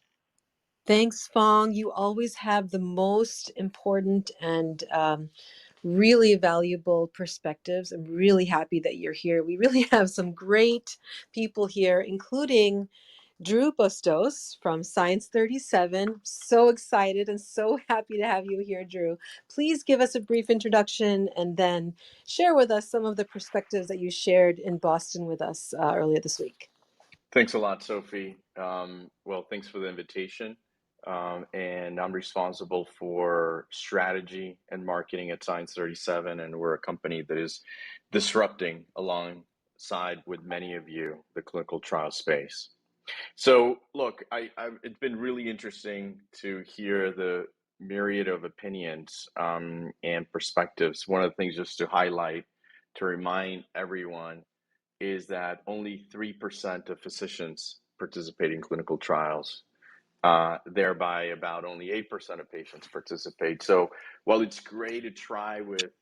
Thanks, Fong. You always have the most important and really valuable perspectives. I'm really happy that you're here. We really have some great people here, including Drew Bustos from Science 37. So excited and so happy to have you here, Drew. Please give us a brief introduction and then share with us some of the perspectives that you shared in Boston with us earlier this week. Thanks a lot, Sophie. Well, thanks for the invitation. And I'm responsible for strategy and marketing at Science 37, and we're a company that is disrupting alongside with many of you the clinical trial space. So, look, it's been really interesting to hear the myriad of opinions and perspectives. One of the things just to highlight, to remind everyone, is that only 3% of physicians participate in clinical trials. Thereby, about only 8% of patients participate. So, while it's great to try with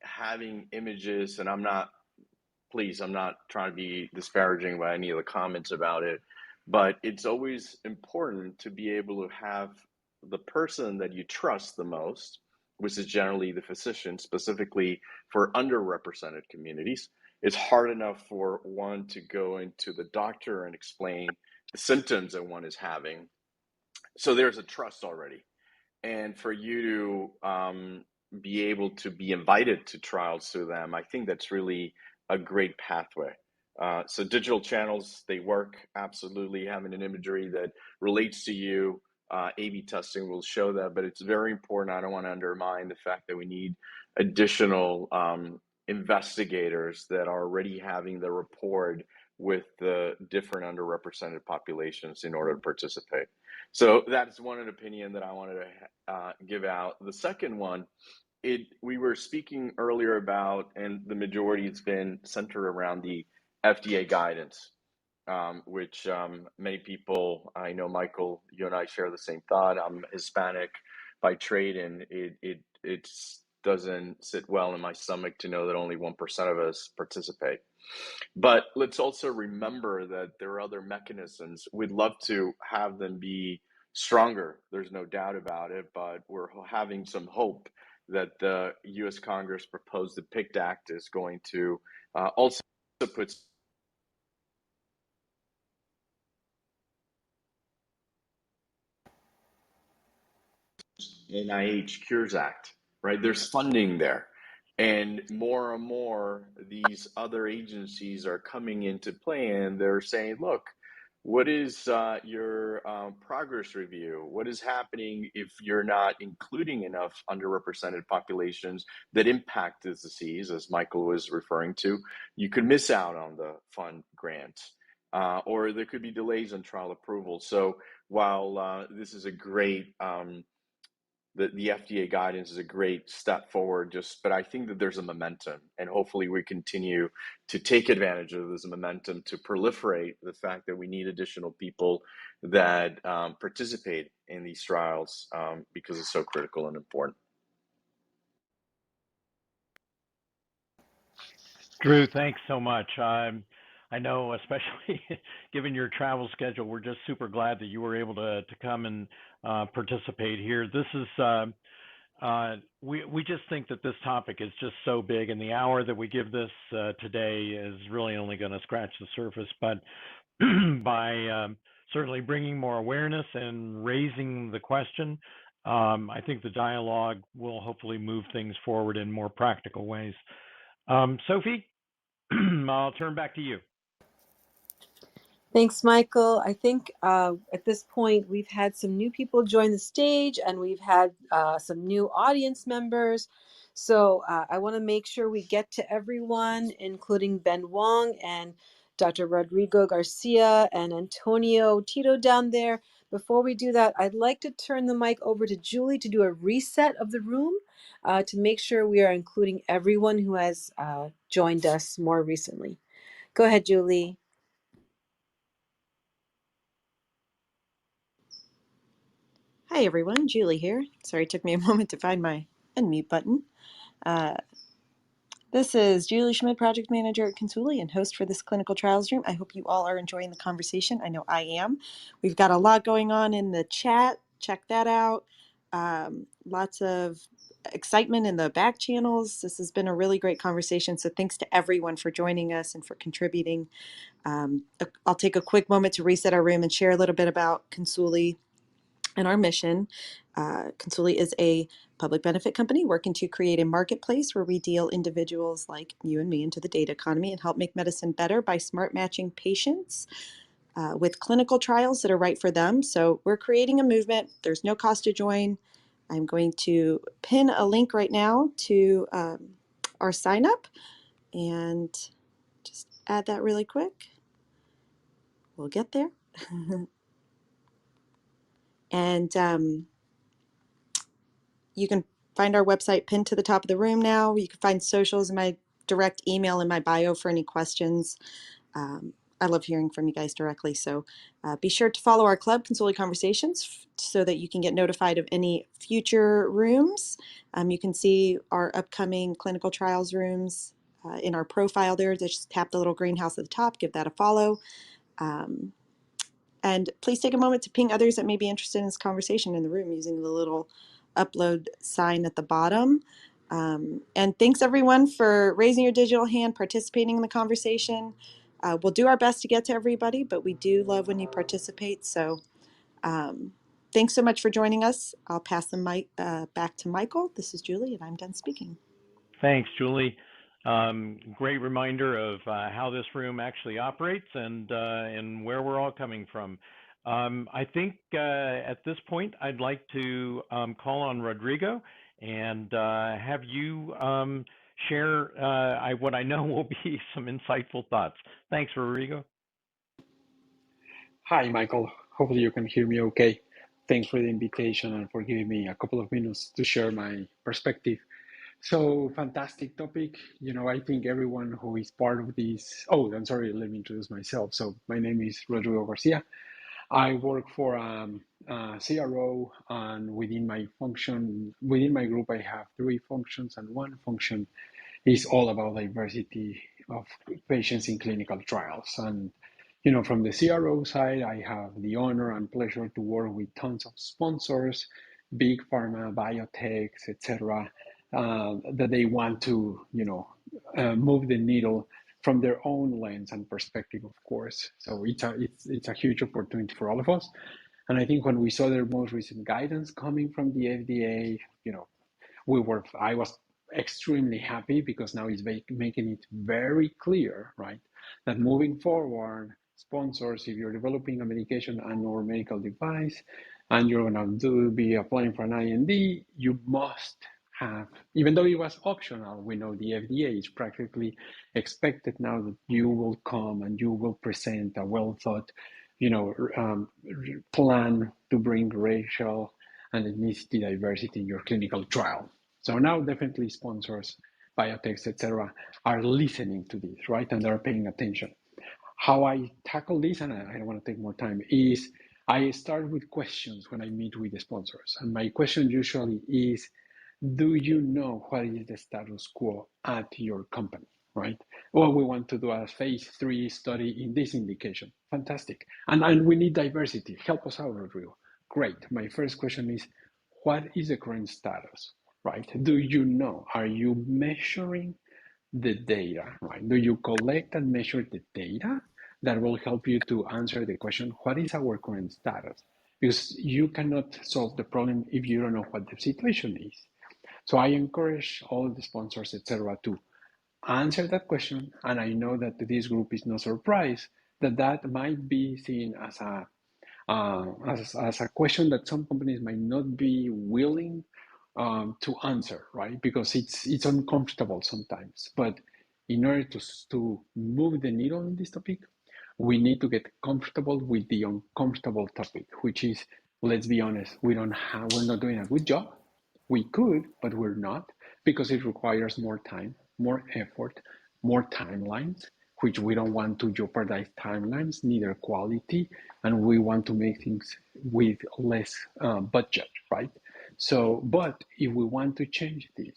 having images, and I'm not trying to be disparaging by any of the comments about it, but it's always important to be able to have the person that you trust the most, which is generally the physician, specifically for underrepresented communities. It's hard enough for one to go into the doctor and explain the symptoms that one is having. So there's a trust already. And for you to be able to be invited to trials through them, I think that's really a great pathway. So digital channels, they work absolutely. Having an imagery that relates to you, A/B testing will show that, but it's very important. I don't want to undermine the fact that we need additional investigators that are already having the rapport with the different underrepresented populations in order to participate. So that's one opinion that I wanted to give out. The second one, we were speaking earlier about, and the majority has been centered around the FDA guidance, which many people, I know, Michael, you and I share the same thought. I'm Hispanic by trade, and it doesn't sit well in my stomach to know that only 1% of us participate. But let's also remember that there are other mechanisms. We'd love to have them be stronger. There's no doubt about it, but we're having some hope that the U.S. Congress proposed the PICT Act is going to also put NIH Cures Act, right? There's funding there. And more, these other agencies are coming into play, and they're saying, look, what is your progress review? What is happening if you're not including enough underrepresented populations that impact this disease, as Michael was referring to? You could miss out on the fund grants, or there could be delays on trial approval. So while this is a great the FDA guidance is a great step forward, but I think that there's a momentum, and hopefully we continue to take advantage of this momentum to proliferate the fact that we need additional people that participate in these trials because it's so critical and important. Drew, thanks so much. I know, especially given your travel schedule, we're just super glad that you were able to come and participate here. This is we just think that this topic is just so big, and the hour that we give this today is really only going to scratch the surface. But by certainly bringing more awareness and raising the question, I think the dialogue will hopefully move things forward in more practical ways. Sophie, I'll turn back to you. Thanks, Michael. I think at this point, we've had some new people join the stage, and we've had some new audience members. So I want to make sure we get to everyone, including Ben Wong and Dr. Rodrigo Garcia and Antonio Tito down there. Before we do that, I'd like to turn the mic over to Julie to do a reset of the room to make sure we are including everyone who has joined us more recently. Go ahead, Julie. Hi everyone, Julie here. Sorry, it took me a moment to find my unmute button. Uh, this is Julie Szmyd, Project Manager at Consuli and host for this clinical trials room. I hope you all are enjoying the conversation. I know I am. We've got a lot going on in the chat. Check that out. Lots of excitement in the back channels. This has been a really great conversation. So thanks to everyone for joining us and for contributing. I'll take a quick moment to reset our room and share a little bit about Consuli and our mission. Consuli is a public benefit company working to create a marketplace where we deal individuals like you and me into the data economy and help make medicine better by smart matching patients with clinical trials that are right for them. So we're creating a movement. There's no cost to join. I'm going to pin a link right now to our sign up and just add that really quick. We'll get there. And you can find our website pinned to the top of the room now. You can find socials in my direct email in my bio for any questions. I love hearing from you guys directly. So be sure to follow our club, Consuli Conversations, so that you can get notified of any future rooms. You can see our upcoming clinical trials rooms in our profile there. Just tap the little greenhouse at the top, give that a follow. And please take a moment to ping others that may be interested in this conversation in the room using the little upload sign at the bottom. And thanks everyone for raising your digital hand, participating in the conversation. We'll do our best to get to everybody, but we do love when you participate. So thanks so much for joining us. I'll pass the mic back to Michael. This is Julie, and I'm done speaking. Thanks, Julie. Great reminder of how this room actually operates and where we're all coming from. I think at this point, I'd like to call on Rodrigo and have you share what I know will be some insightful thoughts. Thanks, Rodrigo. Hi, Michael. Hopefully you can hear me okay. Thanks for the invitation and for giving me a couple of minutes to share my perspective. So, fantastic topic. You know, I think everyone who is part of this. Oh, I'm sorry, let me introduce myself. So, my name is Rodrigo Garcia. I work for a CRO, and within my group, I have 3 functions, and one function is all about diversity of patients in clinical trials. And, you know, from the CRO side, I have the honor and pleasure to work with tons of sponsors, big pharma, biotechs, etc., that they want to, you know, move the needle from their own lens and perspective, of course. So it's a huge opportunity for all of us. And I think when we saw their most recent guidance coming from the FDA, you know, I was extremely happy because now it's making it very clear, right, that moving forward, sponsors, if you're developing a medication and or medical device, and you're going to be applying for an IND, you must have, even though it was optional, we know the FDA is practically expected now that you will come and you will present a well thought, you know, plan to bring racial and ethnicity diversity in your clinical trial. So now definitely sponsors, biotechs, etc., are listening to this, right? And they're paying attention. How I tackle this, and I don't want to take more time, is I start with questions when I meet with the sponsors. And my question usually is, do you know what is the status quo at your company, right? Well, we want to do a phase 3 study in this indication. Fantastic. And we need diversity. Help us out, Rodrigo. Great. My first question is, what is the current status, right? Do you know? Are you measuring the data, right? Do you collect and measure the data that will help you to answer the question, what is our current status? Because you cannot solve the problem if you don't know what the situation is. So I encourage all the sponsors, etc., to answer that question. And I know that this group is no surprise that might be seen as a question that some companies might not be willing to answer, right? Because it's uncomfortable sometimes. But in order to move the needle in this topic, we need to get comfortable with the uncomfortable topic, which is, let's be honest, we're not doing a good job. We could, but we're not, because it requires more time, more effort, more timelines, which we don't want to jeopardize timelines, neither quality, and we want to make things with less budget, right? So, but if we want to change this,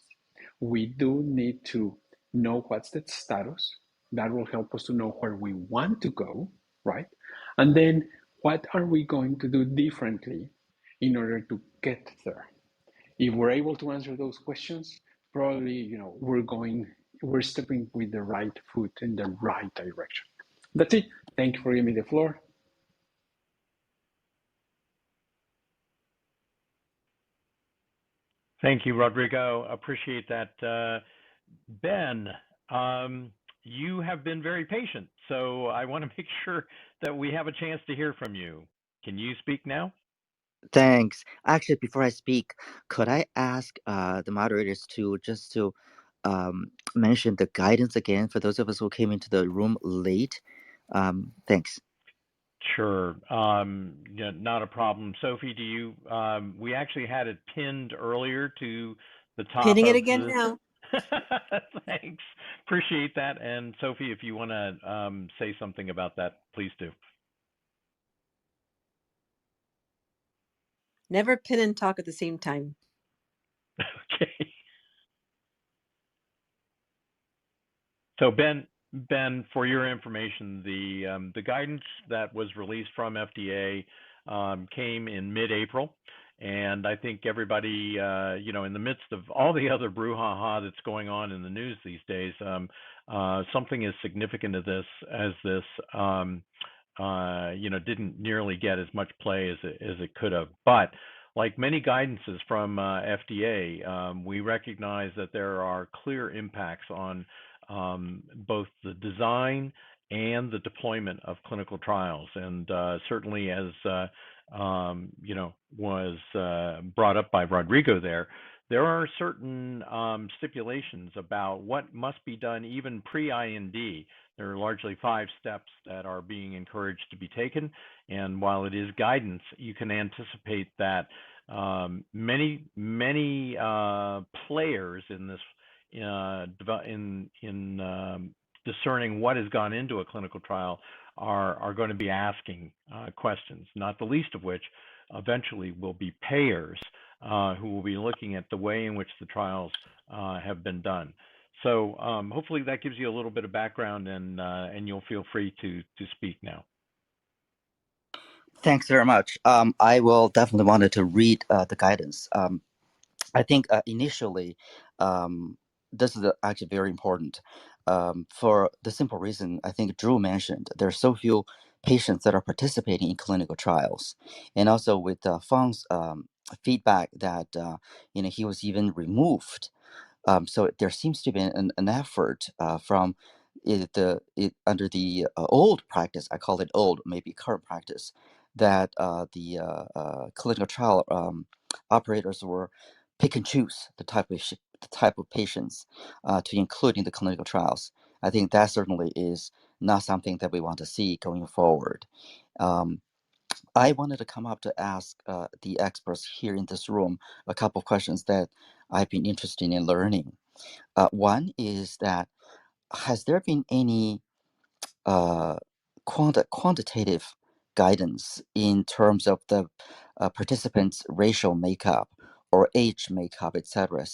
we do need to know what's the status. That will help us to know where we want to go, right? And then what are we going to do differently in order to get there? If we're able to answer those questions, probably, we're stepping with the right foot in the right direction. That's it. Thank you for giving me the floor. Thank you, Rodrigo. Appreciate that. Ben, you have been very patient, so I want to make sure that we have a chance to hear from you. Can you speak now? Thanks. Actually, before I speak, could I ask the moderators to mention the guidance again for those of us who came into the room late? Thanks. Sure. Yeah, not a problem. Sophie, do you, we actually had it pinned earlier to the top Pinning it of again the, now. thanks. Appreciate that. And Sophie, if you want to say something about that, please do. Never pin and talk at the same time. Okay. So Ben, for your information, the guidance that was released from FDA came in mid-April, and I think everybody, in the midst of all the other brouhaha that's going on in the news these days, something as significant as this, didn't nearly get as much play as it could have. But like many guidances from FDA, we recognize that there are clear impacts on both the design and the deployment of clinical trials. And certainly, as was brought up by Rodrigo there are certain stipulations about what must be done even pre-IND. There are largely 5 steps that are being encouraged to be taken. And while it is guidance, you can anticipate that many players in this in discerning what has gone into a clinical trial are going to be asking questions, not the least of which eventually will be payers who will be looking at the way in which the trials have been done. So hopefully that gives you a little bit of background, and you'll feel free to speak now. Thanks very much. I will definitely wanted to read the guidance. I think initially, this is actually very important for the simple reason I think Drew mentioned. There are so few patients that are participating in clinical trials, and also with Fang's feedback that he was even removed. So there seems to be an effort from under the old practice. I call it old, maybe current practice, that the clinical trial operators were pick and choose the type of patients to include in the clinical trials. I think that certainly is not something that we want to see going forward. I wanted to come up to ask the experts here in this room a couple of questions that I've been interested in learning. One is that has there been any quantitative guidance in terms of the participants' racial makeup or age makeup, et cetera,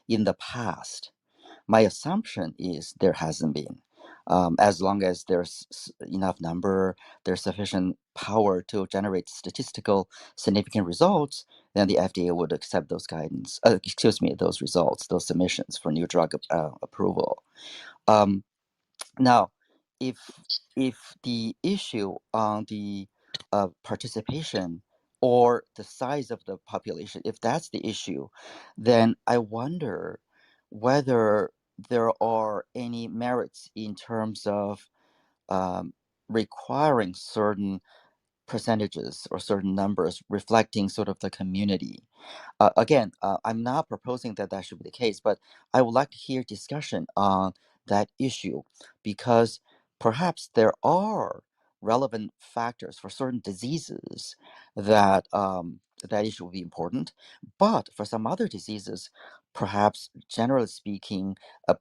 in the past? My assumption is there hasn't been. As long as there's enough number, there's sufficient power to generate statistical significant results, then the FDA would accept those those results, those submissions for new drug approval. Now, if the issue on the participation or the size of the population, if that's the issue, then I wonder whether there are any merits in terms of requiring certain percentages or certain numbers reflecting sort of the community. Again, I'm not proposing that that should be the case, but I would like to hear discussion on that issue because perhaps there are relevant factors for certain diseases that that issue will be important, but for some other diseases, perhaps generally speaking, a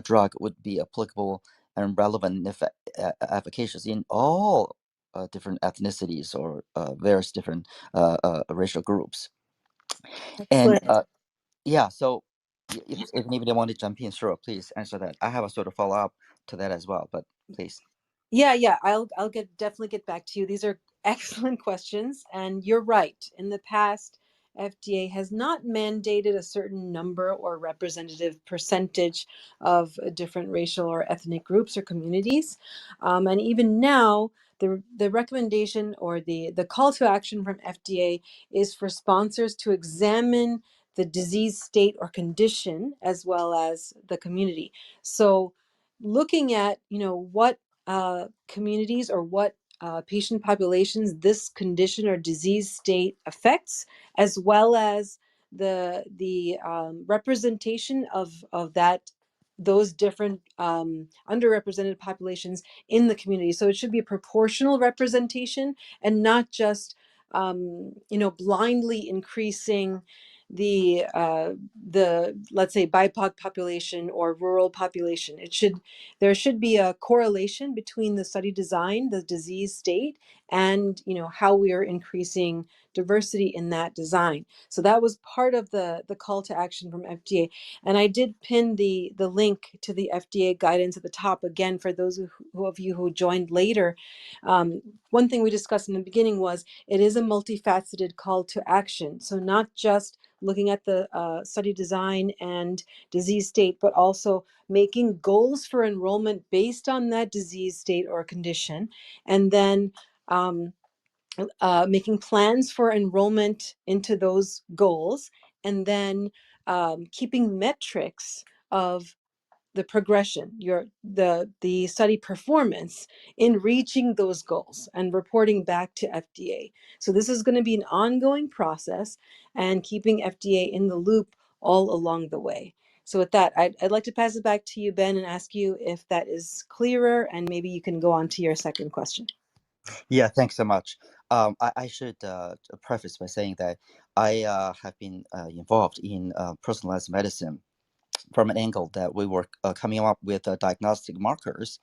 drug would be applicable and relevant and efficacious in all different ethnicities or various different racial groups. And Excellent. yeah, so if anybody want to jump in, sure, please answer that. I have a sort of follow up to that as well, but please. Yeah. I'll definitely get back to you. These are excellent questions, and you're right. In the past, FDA has not mandated a certain number or representative percentage of different racial or ethnic groups or communities, and even now, the recommendation or the call to action from FDA is for sponsors to examine the disease state or condition as well as the community. So, looking at what communities or what patient populations this condition or disease state affects, as well as the representation of those different underrepresented populations in the community. So it should be a proportional representation and not just blindly increasing the let's say BIPOC population or rural population. There should be a correlation between the study design, the disease state, and how we are increasing diversity in that design. So that was part of the call to action from FDA. And I did pin the link to the FDA guidance at the top again for those of you who joined later. One thing we discussed in the beginning was it is a multifaceted call to action. So not just looking at the study design and disease state, but also making goals for enrollment based on that disease state or condition, and then making plans for enrollment into those goals, and then keeping metrics of the progression, the study performance in reaching those goals and reporting back to FDA. So this is going to be an ongoing process and keeping FDA in the loop all along the way. So with that, I'd like to pass it back to you, Ben, and ask you if that is clearer, and maybe you can go on to your second question. Yeah, thanks so much. I should preface by saying that I have been involved in personalized medicine from an angle that we were coming up with diagnostic markers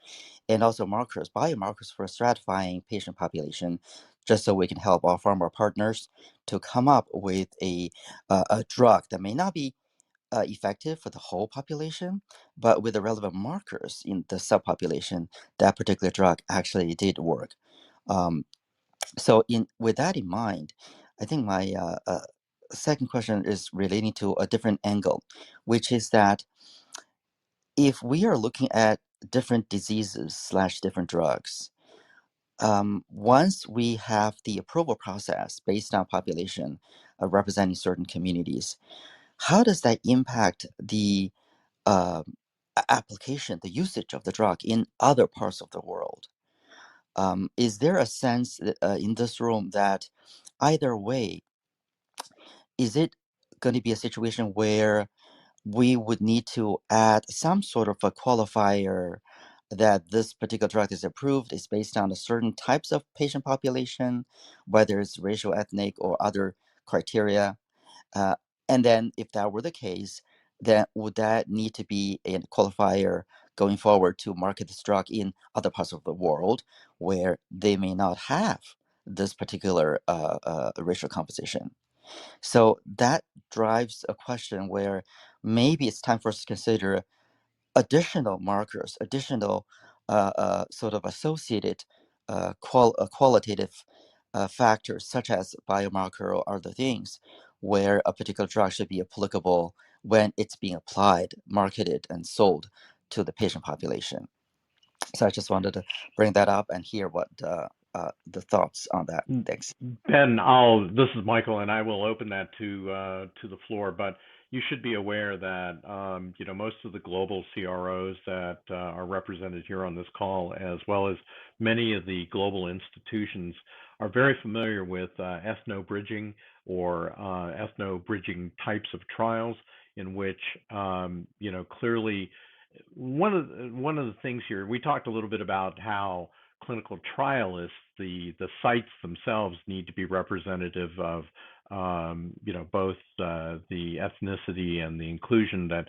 and also biomarkers for stratifying patient population, just so we can help our pharma partners to come up with a drug that may not be effective for the whole population, but with the relevant markers in the subpopulation, that particular drug actually did work. So with that in mind, I think my second question is relating to a different angle, which is that if we are looking at different diseases / different drugs, once we have the approval process based on population representing certain communities, how does that impact the application, the usage of the drug in other parts of the world? Is there a sense in this room that either way, is it going to be a situation where we would need to add some sort of a qualifier that this particular drug is approved is based on a certain types of patient population, whether it's racial, ethnic, or other criteria? Uh, and then if that were the case, then would that need to be a qualifier going forward to market this drug in other parts of the world where they may not have this particular racial composition? So that drives a question where maybe it's time for us to consider additional markers, additional sort of associated qualitative factors, such as biomarker or other things, where a particular drug should be applicable when it's being applied, marketed, and sold to the patient population. So I just wanted to bring that up and hear what the thoughts on that. Thanks. Ben, this is Michael, and I will open that to the floor. But you should be aware that most of the global CROs that are represented here on this call, as well as many of the global institutions, are very familiar with ethno-bridging or ethno-bridging types of trials, in which clearly one of the things here, we talked a little bit about how clinical trialists, the sites themselves need to be representative of both the ethnicity and the inclusion that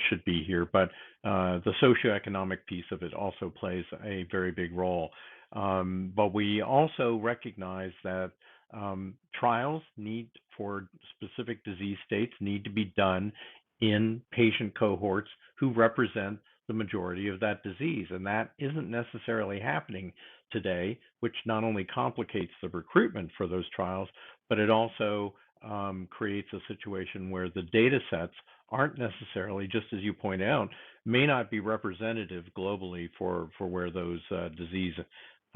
should be here. But the socioeconomic piece of it also plays a very big role. But we also recognize that trials for specific disease states need to be done in patient cohorts who represent the majority of that disease. And that isn't necessarily happening today, which not only complicates the recruitment for those trials, but it also creates a situation where the data sets aren't necessarily, just as you point out, may not be representative globally for where those disease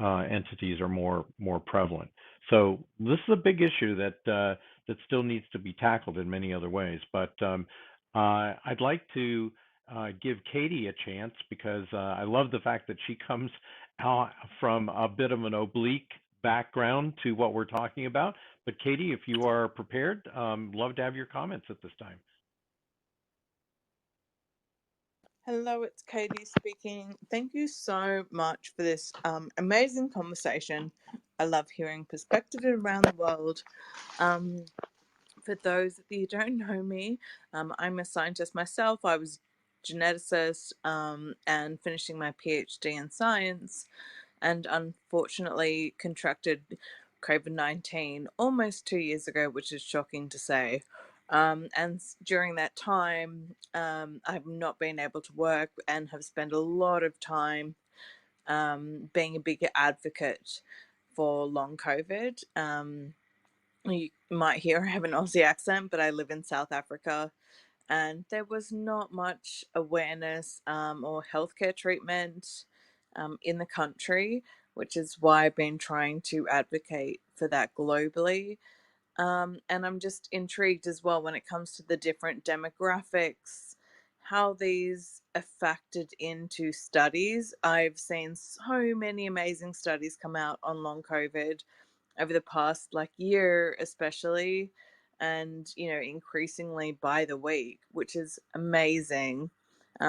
entities are more prevalent. So this is a big issue that still needs to be tackled in many other ways. But I'd like to give Katie a chance because I love the fact that she comes out from a bit of an oblique background to what we're talking about. But Katie, if you are prepared, love to have your comments at this time. Hello, it's Katie speaking. Thank you so much for this amazing conversation. I love hearing perspectives around the world. For those that you don't know me, I'm a scientist myself. I was a geneticist and finishing my PhD in science, and unfortunately contracted COVID-19 almost 2 years ago, which is shocking to say. And during that time, I've not been able to work and have spent a lot of time being a bigger advocate for long COVID. You might hear I have an Aussie accent, but I live in South Africa, and there was not much awareness or healthcare treatment in the country, which is why I've been trying to advocate for that globally. And I'm just intrigued as well when it comes to the different demographics, how these are factored into studies. I've seen so many amazing studies come out on long COVID over the past year especially, and increasingly by the week, which is amazing,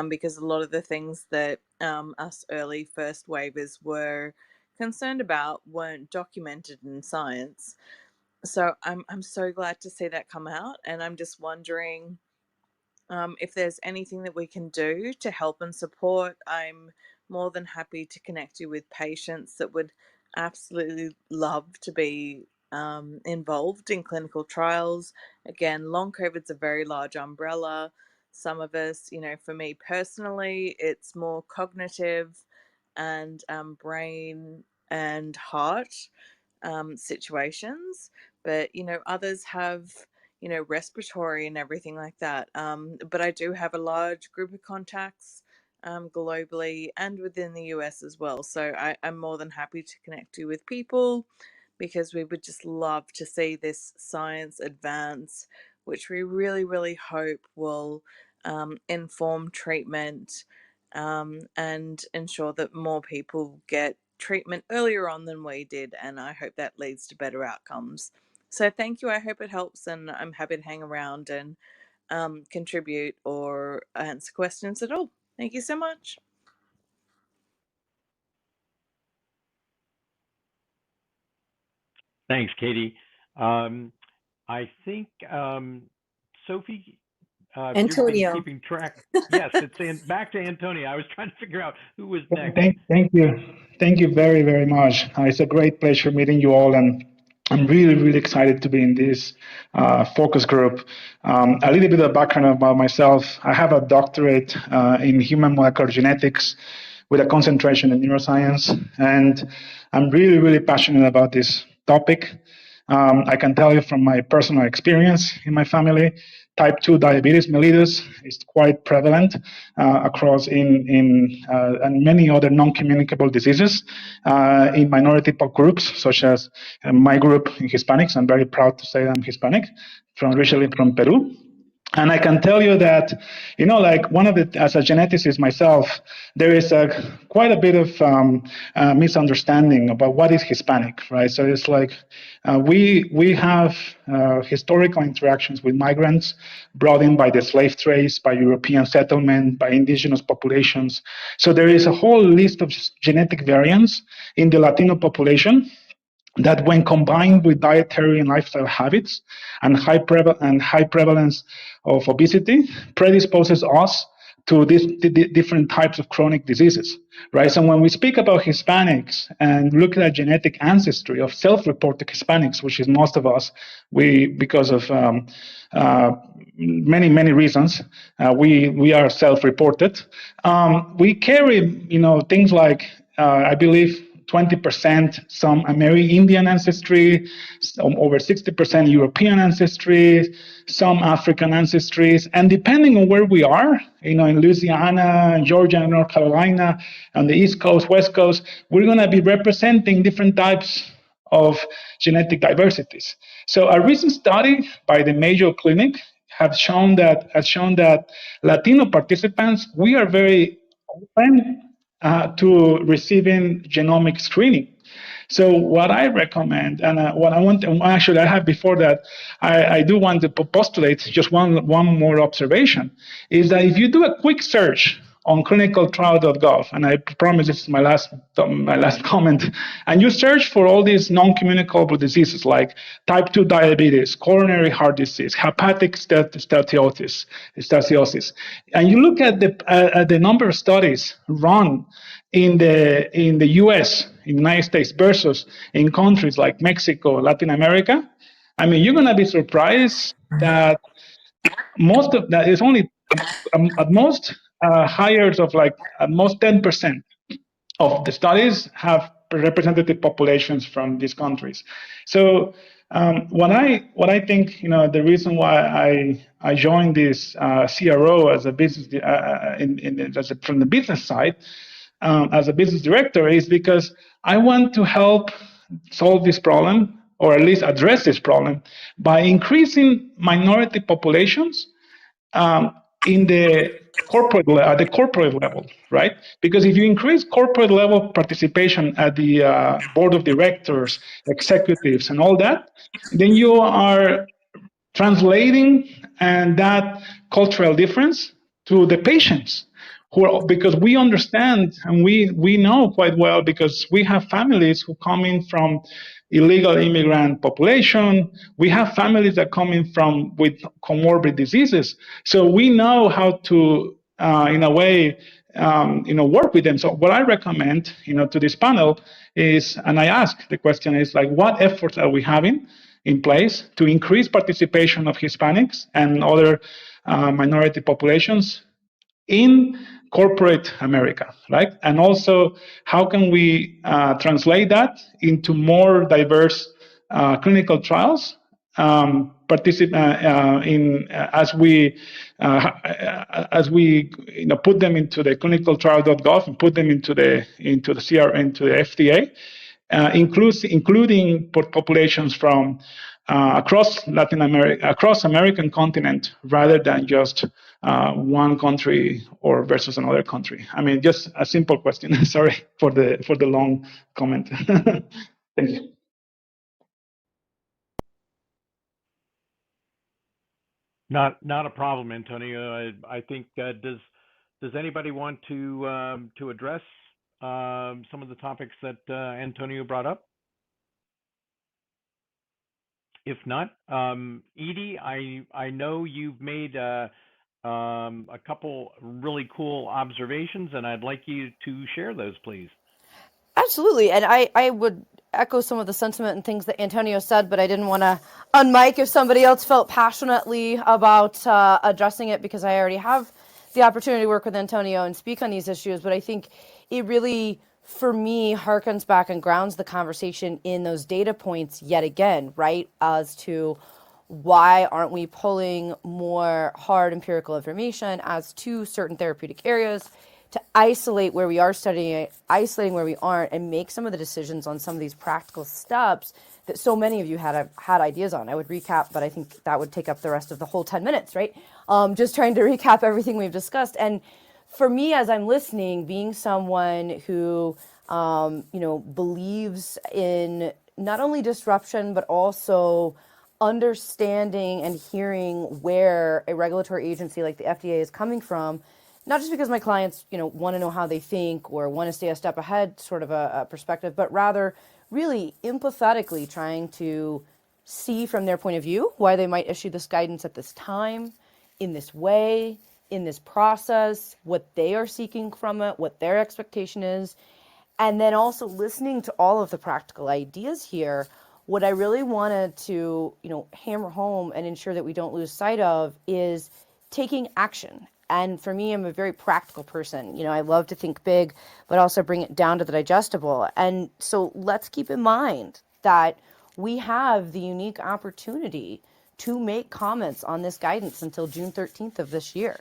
because a lot of the things that us early first wavers were concerned about weren't documented in science. So I'm so glad to see that come out, and I'm just wondering if there's anything that we can do to help and support. I'm more than happy to connect you with patients that would absolutely love to be involved in clinical trials. Again, long COVID's a very large umbrella. Some of us, for me personally, it's more cognitive and brain and heart situations, but others have respiratory and everything like that. But I do have a large group of contacts globally and within the US as well. So I'm more than happy to connect you with people, because we would just love to see this science advance, which we really, really hope will inform treatment and ensure that more people get treatment earlier on than we did. And I hope that leads to better outcomes. So thank you. I hope it helps, and I'm happy to hang around and contribute or answer questions at all. Thank you so much. Thanks, Katie. I think Sophie, you've been Antonio. keeping track. Yes, it's back to Antonio. I was trying to figure out who was next. Thank you. Thank you very, very much. It's a great pleasure meeting you all, and I'm really, really excited to be in this focus group. A little bit of background about myself. I have a doctorate in human molecular genetics with a concentration in neuroscience, and I'm really, really passionate about this topic. I can tell you from my personal experience in my family, type 2 diabetes mellitus is quite prevalent across in and many other non-communicable diseases in minority groups, such as my group in Hispanics. I'm very proud to say I'm Hispanic, originally from Peru. And I can tell you that, one of the, as a geneticist myself, there is quite a bit of misunderstanding about what is Hispanic, right? So it's we have historical interactions with migrants brought in by the slave trades, by European settlement, by indigenous populations. So there is a whole list of genetic variants in the Latino population that when combined with dietary and lifestyle habits and high prevalence of obesity predisposes us to these different types of chronic diseases, right? So when we speak about Hispanics and look at genetic ancestry of self-reported Hispanics, which is most of us, because of many reasons, we are self-reported. We carry, things like I believe 20% some Indian ancestry, some over 60% European ancestry, some African ancestries, and depending on where we are, in Louisiana, Georgia, North Carolina, on the East Coast, West Coast, we're going to be representing different types of genetic diversities. So a recent study by the Mayo Clinic has shown that Latino participants, we are very open to receiving genomic screening. So what I recommend, and what I want, actually I have before that, I do want to postulate just one more observation, is that if you do a quick search on clinicaltrial.gov, and I promise this is my last comment, and you search for all these non-communicable diseases like type 2 diabetes, coronary heart disease, hepatic stenosis, and you look at the number of studies run in the U.S., in the United States, versus in countries like Mexico, Latin America, I mean, you're going to be surprised that most of that is only at most hires of like at most 10% of the studies have representative populations from these countries. So what I think, the reason why I joined this CRO as a business from the business side as a business director is because I want to help solve this problem, or at least address this problem, by increasing minority populations in the at the corporate level, right? Because if you increase corporate level participation at the board of directors, executives, and all that, then you are translating and that cultural difference to the patients because we understand and we know quite well, because we have families who come in from illegal immigrant population. We have families that come in from with comorbid diseases. So we know how to, in a way, work with them. So what I recommend, to this panel is, and I ask the question is like, what efforts are we having in place to increase participation of Hispanics and other minority populations in corporate America, right? And also, how can we translate that into more diverse clinical trials? As we put them into the clinicaltrial.gov and put them into the FDA, including populations from across Latin America, across American continent, rather than just one country or versus another country. I mean, just a simple question. Sorry for the long comment. Thank you. Not a problem, Antonio. I think does anybody want to address some of the topics that Antonio brought up? If not, Edye, I know you've made a couple really cool observations, and I'd like you to share those, please. Absolutely. And I would echo some of the sentiment and things that Antonio said, but I didn't want to unmic if somebody else felt passionately about addressing it, because I already have the opportunity to work with Antonio and speak on these issues. But I think it really, for me, harkens back and grounds the conversation in those data points yet again, right? As to why aren't we pulling more hard empirical information as to certain therapeutic areas to isolate where we are studying it, isolating where we aren't, and make some of the decisions on some of these practical steps that so many of you had ideas on. I would recap, but I think that would take up the rest of the whole 10 minutes, right? Just trying to recap everything we've discussed. And for me, as I'm listening, being someone who, believes in not only disruption, but also understanding and hearing where a regulatory agency like the FDA is coming from, not just because my clients, want to know how they think or want to stay a step ahead, sort of a perspective, but rather really empathetically trying to see from their point of view why they might issue this guidance at this time, in this way, in this process, what they are seeking from it, what their expectation is, and then also listening to all of the practical ideas here. What I really wanted to, hammer home and ensure that we don't lose sight of is taking action. And for me, I'm a very practical person. I love to think big, but also bring it down to the digestible. And so let's keep in mind that we have the unique opportunity to make comments on this guidance until June 13th of this year.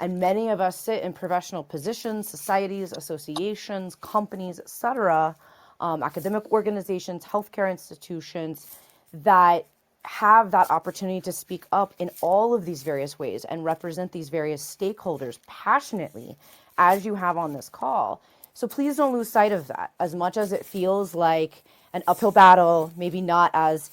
And many of us sit in professional positions, societies, associations, companies, etc., academic organizations, healthcare institutions that have that opportunity to speak up in all of these various ways and represent these various stakeholders passionately as you have on this call. So please don't lose sight of that. As much as it feels like an uphill battle, maybe not as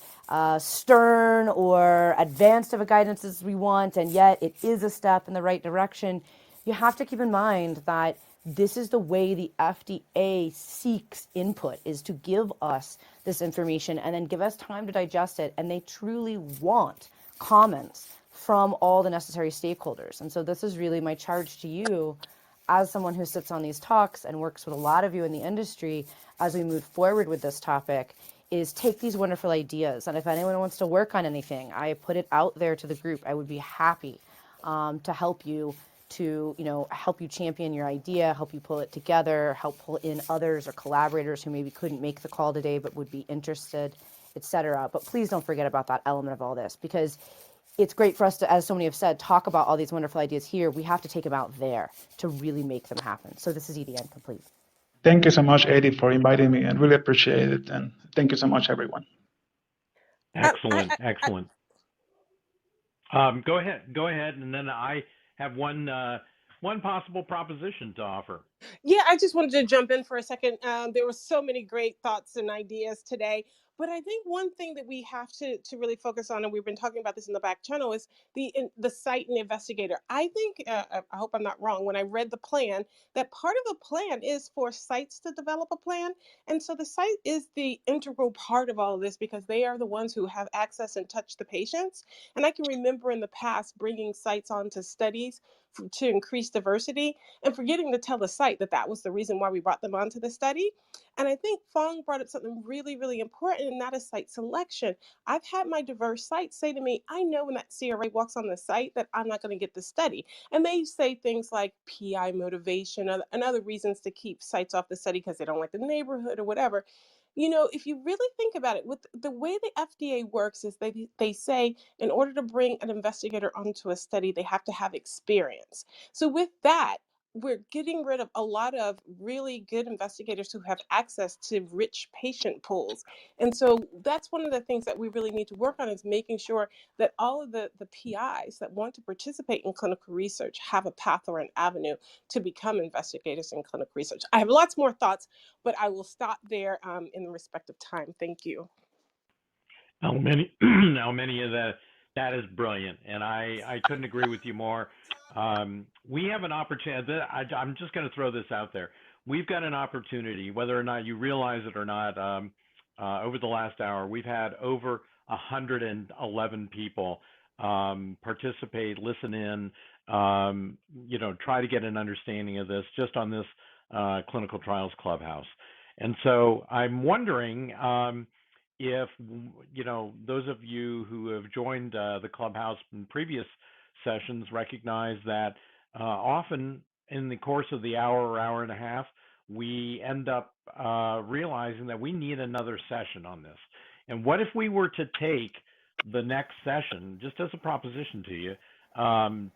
stern or advanced of a guidance as we want, and yet it is a step in the right direction, you have to keep in mind that this is the way the FDA seeks input, is to give us this information and then give us time to digest it. And they truly want comments from all the necessary stakeholders. And so this is really my charge to you as someone who sits on these talks and works with a lot of you in the industry as we move forward with this topic, is take these wonderful ideas. And if anyone wants to work on anything, I put it out there to the group. I would be happy to help you, help you champion your idea, help you pull it together, help pull in others or collaborators who maybe couldn't make the call today but would be interested, etc. But please don't forget about that element of all this, because it's great for us to, as so many have said, talk about all these wonderful ideas here. We have to take them out there to really make them happen. So this is Edye, I'm complete. Thank you so much, Edye, for inviting me, and really appreciate it. And thank you so much, everyone. Excellent, excellent. Go ahead, and then I have one possible proposition to offer. Yeah, I just wanted to jump in for a second. There were so many great thoughts and ideas today. But I think one thing that we have to really focus on, and we've been talking about this in the back channel, is the site and the investigator. I think, I hope I'm not wrong, when I read the plan, that part of the plan is for sites to develop a plan. And so the site is the integral part of all of this, because they are the ones who have access and touch the patients. And I can remember in the past bringing sites onto studies to increase diversity, and forgetting to tell the site that that was the reason why we brought them onto the study. And I think Fong brought up something really, really important, and that is site selection. I've had my diverse sites say to me, I know when that CRA walks on the site that I'm not going to get the study. And they say things like PI motivation and other reasons to keep sites off the study because they don't like the neighborhood or whatever. If you really think about it, with the way the FDA works is they say in order to bring an investigator onto a study, they have to have experience. So with that, we're getting rid of a lot of really good investigators who have access to rich patient pools. And so that's one of the things that we really need to work on, is making sure that all of the PIs that want to participate in clinical research have a path or an avenue to become investigators in clinical research. I have lots more thoughts, but I will stop there in the respect of time. Thank you. Now, many of that is brilliant, and I couldn't agree with you more. We have an opportunity. I'm just going to throw this out there. We've got an opportunity, whether or not you realize it or not. Over the last hour, we've had over 111 people participate, listen in, try to get an understanding of this just on this Clinical Trials Clubhouse. And so I'm wondering if those of you who have joined the Clubhouse in previous sessions recognize that often in the course of the hour or hour and a half, we end up realizing that we need another session on this. And what if we were to take the next session, just as a proposition to you,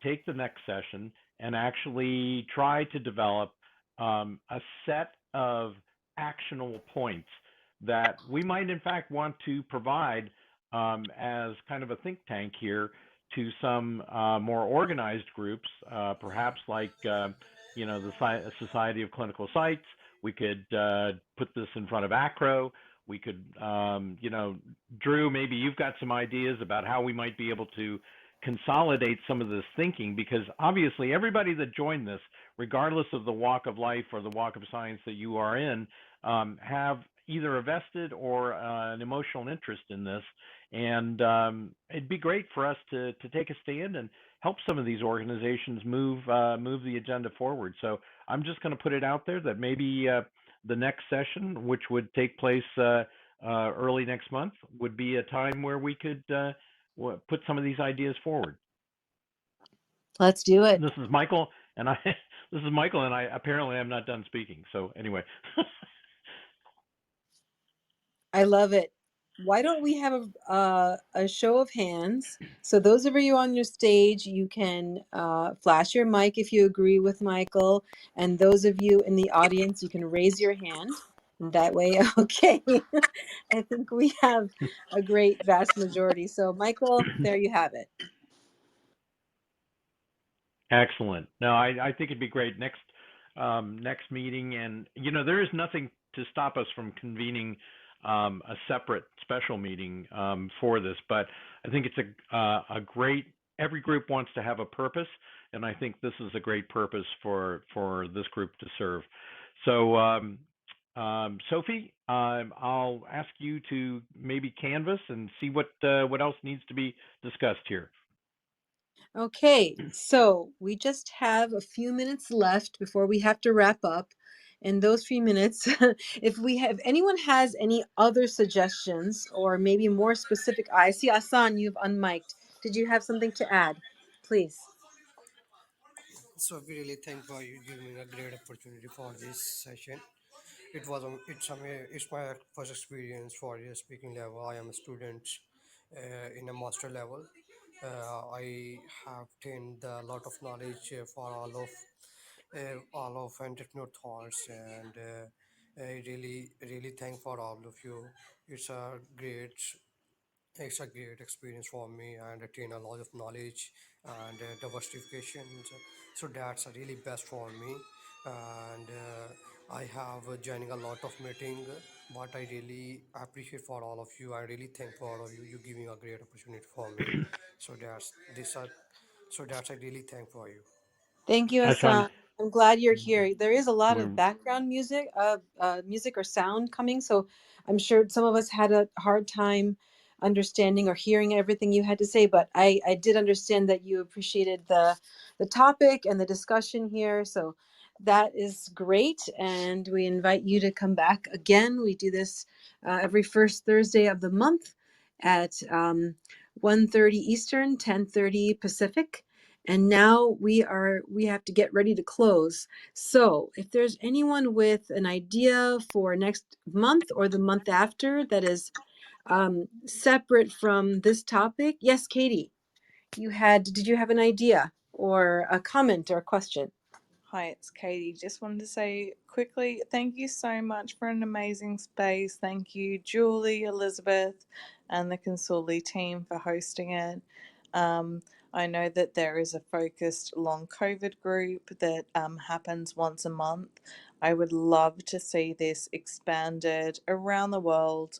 take the next session and actually try to develop a set of actionable points that we might in fact want to provide as kind of a think tank here to some more organized groups, perhaps like the Society of Clinical Sites. We could put this in front of ACRO. We could, Drew, maybe you've got some ideas about how we might be able to consolidate some of this thinking, because obviously everybody that joined this, regardless of the walk of life or the walk of science that you are in, have either a vested or an emotional interest in this. And it'd be great for us to take a stand and help some of these organizations move the agenda forward. So I'm just going to put it out there that maybe the next session, which would take place early next month, would be a time where we could put some of these ideas forward. Let's do it. This is Michael, and I. This is Michael, and I apparently am not done speaking. So anyway. I love it. Why don't we have a show of hands? So those of you on your stage, you can flash your mic if you agree with Michael, and those of you in the audience, you can raise your hand. And that way, okay. I think we have a great vast majority. So Michael, there you have it. Excellent. No, I think it'd be great next meeting, and there is nothing to stop us from convening a separate special meeting for this, but I think it's a great. Every group wants to have a purpose, and I think this is a great purpose for this group to serve. So, Sophie, I'll ask you to maybe canvas and see what else needs to be discussed here. Okay, so we just have a few minutes left before we have to wrap up. In those few minutes, if anyone has any other suggestions or maybe more specific, I see Asan, you've unmiked. Did you have something to add? Please. So we really thank for you giving a great opportunity for this session. It's my first experience for a speaking level. I am a student in a master level. I have gained a lot of knowledge for all of entrepreneur thoughts, and I really thank for all of you. It's a great it's a great experience for me and attain a lot of knowledge and diversification. So that's a really best for me. And I have joining a lot of meeting. What I really appreciate for all of you. I really thank for all of you. You giving a great opportunity for me. So that's this. So that's I really thank for you. Thank you, Hassan, Hassan. I'm glad you're here. There is a lot of we're background music or sound coming, so I'm sure some of us had a hard time understanding or hearing everything you had to say. But I did understand that you appreciated the topic and the discussion here, so that is great. And we invite you to come back again. We do this every first Thursday of the month at 1:30 Eastern, 10:30 Pacific. And now we have to get ready to close. So if there's anyone with an idea for next month or the month after that is separate from this topic, yes, Katie, did you have an idea or a comment or a question? Hi, it's Katie. Just wanted to say quickly, thank you so much for an amazing space. Thank you, Julie, Elizabeth, and the Consuli team for hosting it. I know that there is a focused long COVID group that happens once a month. I would love to see this expanded around the world.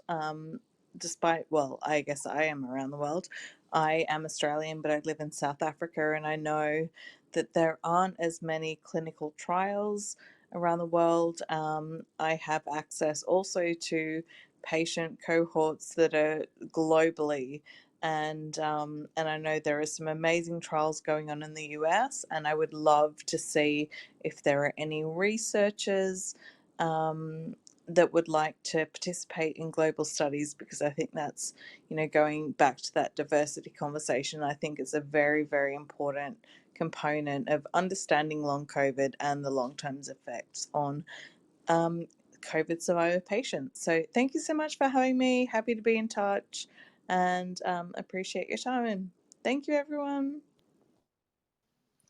Well, I guess I am around the world. I am Australian, but I live in South Africa, and I know that there aren't as many clinical trials around the world. I have access also to patient cohorts that are globally, and I know there are some amazing trials going on in the US, and I would love to see if there are any researchers that would like to participate in global studies, because I think that's, going back to that diversity conversation, I think it's a very, very important component of understanding long COVID and the long term effects on COVID survivor patients. So thank you so much for having me. Happy to be in touch, and appreciate your time. And thank you, everyone.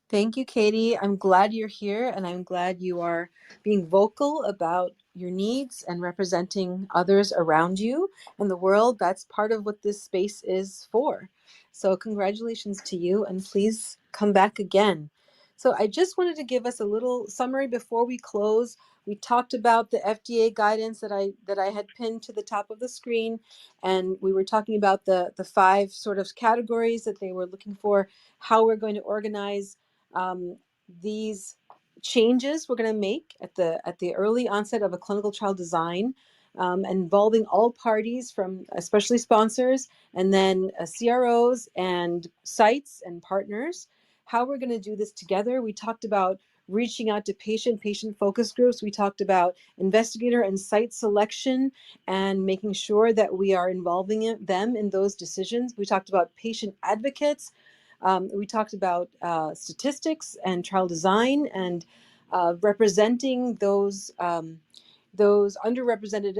Thank you, Katie. I'm glad you're here, and I'm glad you are being vocal about your needs and representing others around you in the world. That's part of what this space is for. So congratulations to you, and please come back again. So I just wanted to give us a little summary before we close. We talked about the FDA guidance that I had pinned to the top of the screen, and we were talking about the 5 sort of categories that they were looking for, how we're going to organize these changes we're going to make at the early onset of a clinical trial design, involving all parties, from especially sponsors, and then CROs and sites and partners. How we're going to do this together. We talked about reaching out to patient focus groups. We talked about investigator and site selection and making sure that we are involving them in those decisions. We talked about patient advocates. We talked about statistics and trial design and representing those underrepresented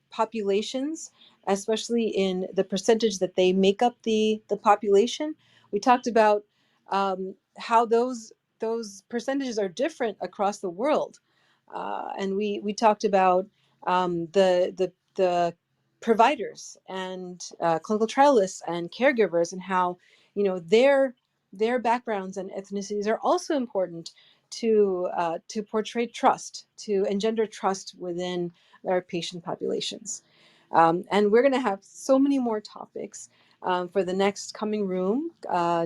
populations, especially in the percentage that they make up the population. We talked about how those percentages are different across the world, and we talked about the providers and clinical trialists and caregivers, and how their backgrounds and ethnicities are also important to portray trust, to engender trust within our patient populations. And we're going to have so many more topics for the next coming room.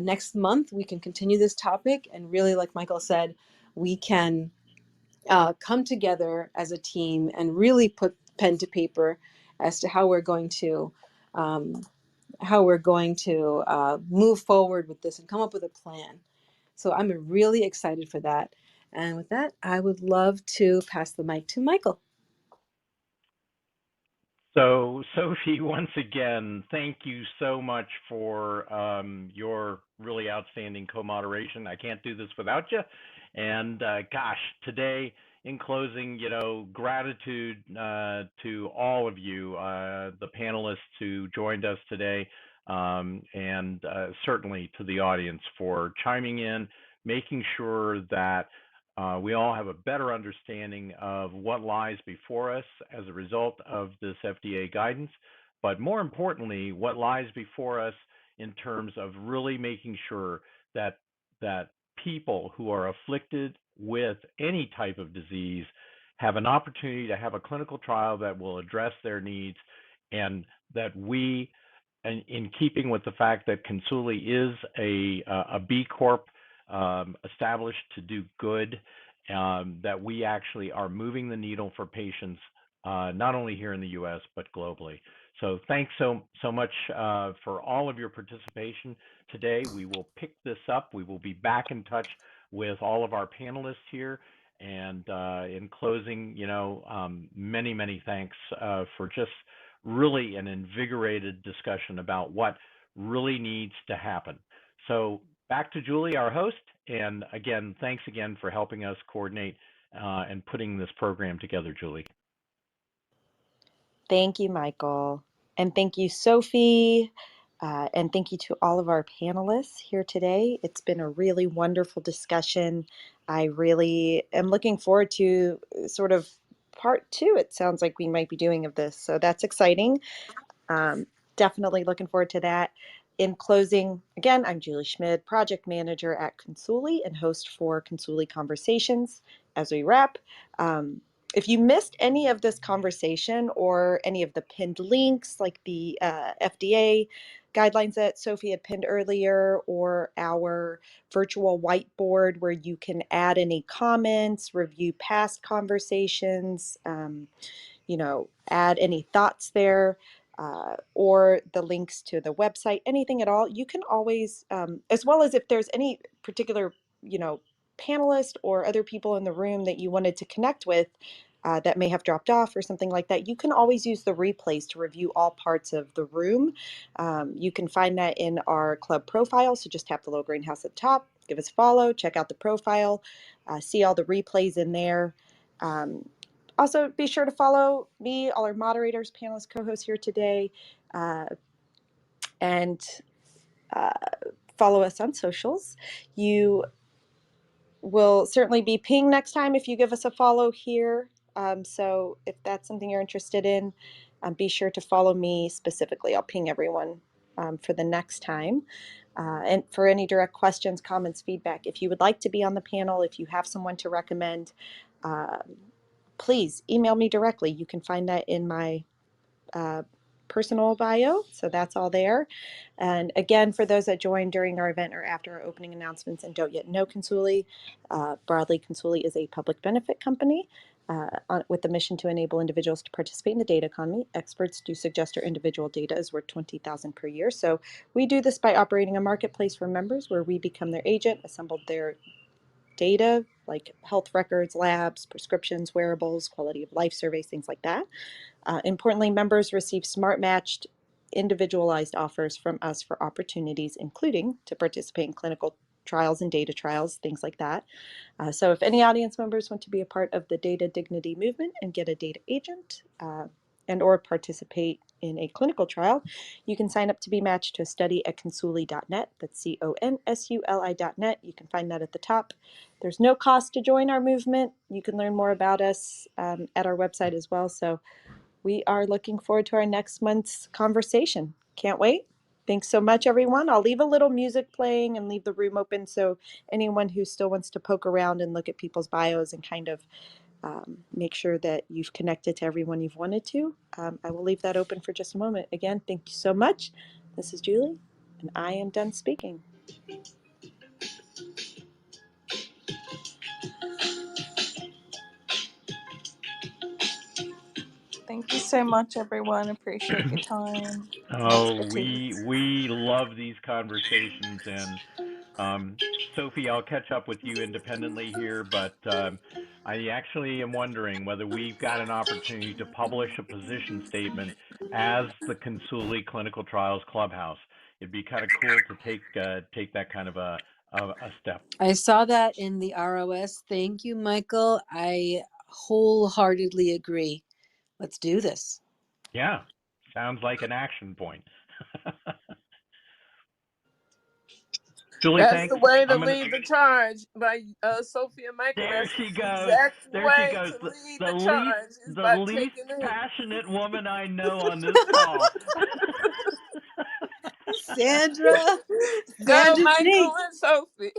Next month, we can continue this topic. And really, like Michael said, we can come together as a team and really put pen to paper as to how we're going to move forward with this and come up with a plan. So I'm really excited for that. And with that, I would love to pass the mic to Michael. So, Sophie, once again, thank you so much for your really outstanding co-moderation. I can't do this without you. And gosh, today, in closing, gratitude to all of you, the panelists who joined us today, and certainly to the audience for chiming in, making sure that we all have a better understanding of what lies before us as a result of this FDA guidance, but more importantly, what lies before us in terms of really making sure that people who are afflicted with any type of disease have an opportunity to have a clinical trial that will address their needs, and that we, in keeping with the fact that Consuli is a B Corp established to do good, that we actually are moving the needle for patients, not only here in the U.S., but globally. So thanks so much for all of your participation today. We will pick this up. We will be back in touch with all of our panelists here. And in closing, many, many thanks for just really an invigorated discussion about what really needs to happen. So back to Julie, our host. And again, thanks again for helping us coordinate and putting this program together, Julie. Thank you, Michael. And thank you, Sophie. And thank you to all of our panelists here today. It's been a really wonderful discussion. I really am looking forward to sort of part 2, it sounds like we might be doing of this. So that's exciting. Definitely looking forward to that. In closing, again, I'm Julie Szmyd, Project Manager at Consuli and host for Consuli Conversations. As we wrap, if you missed any of this conversation or any of the pinned links, like the FDA guidelines that Sophie had pinned earlier, or our virtual whiteboard where you can add any comments, review past conversations, add any thoughts there, or the links to the website, anything at all, you can always, as well as if there's any particular, panelist or other people in the room that you wanted to connect with that may have dropped off or something like that, you can always use the replays to review all parts of the room. You can find that in our club profile. So just tap the little greenhouse at the top, give us a follow, check out the profile, see all the replays in there. Also, be sure to follow me, all our moderators, panelists, co-hosts here today, and follow us on socials. You will certainly be pinged next time if you give us a follow here. So if that's something you're interested in, be sure to follow me specifically. I'll ping everyone for the next time. And for any direct questions, comments, feedback, if you would like to be on the panel, if you have someone to recommend, please email me directly. You can find that in my personal bio. So that's all there. And again, for those that joined during our event or after our opening announcements and don't yet know Consuli, broadly, Consuli is a public benefit company with the mission to enable individuals to participate in the data economy. Experts do suggest our individual data is worth $20,000 per year. So we do this by operating a marketplace for members where we become their agent, assembled their data like health records, labs, prescriptions, wearables, quality of life surveys, things like that. Importantly, members receive smart matched individualized offers from us for opportunities, including to participate in clinical trials and data trials, things like that. So if any audience members want to be a part of the data dignity movement and get a data agent and or participate in a clinical trial, you can sign up to be matched to a study at consuli.net. That's consuli.net. You can find that at the top. There's no cost to join our movement. You can learn more about us at our website as well. So we are looking forward to our next month's conversation. Can't wait. Thanks so much, everyone. I'll leave a little music playing and leave the room open so anyone who still wants to poke around and look at people's bios and kind of make sure that you've connected to everyone you've wanted to. I will leave that open for just a moment. Again, thank you so much. This is Julie, and I am done speaking. Thank you so much, everyone. Appreciate your time and Oh, expertise. we love these conversations, and Sophie, I'll catch up with you independently here, but I actually am wondering whether we've got an opportunity to publish a position statement as the Consuli Clinical Trials Clubhouse. It'd be kind of cool to take that kind of a step. I saw that in the ROS. Thank you, Michael. I wholeheartedly agree. Let's do this. Yeah, sounds like an action point. Julie, That's thanks. the way to I'm gonna. lead the charge by Sophie and Michael. There That's she the goes. exact There she way goes. to lead The the least charge is the by least taking it. passionate woman I know on this call. Sandra, Go, Sandra's Michael me. and Sophie.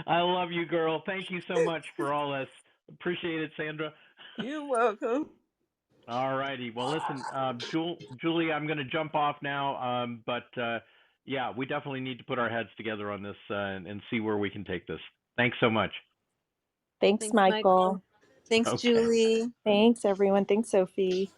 I love you, girl. Thank you so much for all this. Appreciate it, Sandra. You're welcome. All righty. Well, listen, Julie, I'm going to jump off now. But yeah, we definitely need to put our heads together on this and see where we can take this. Thanks so much. Thanks, Thanks, Michael. Michael. Thanks, Okay. Julie. Thanks, everyone. Thanks, Sophie.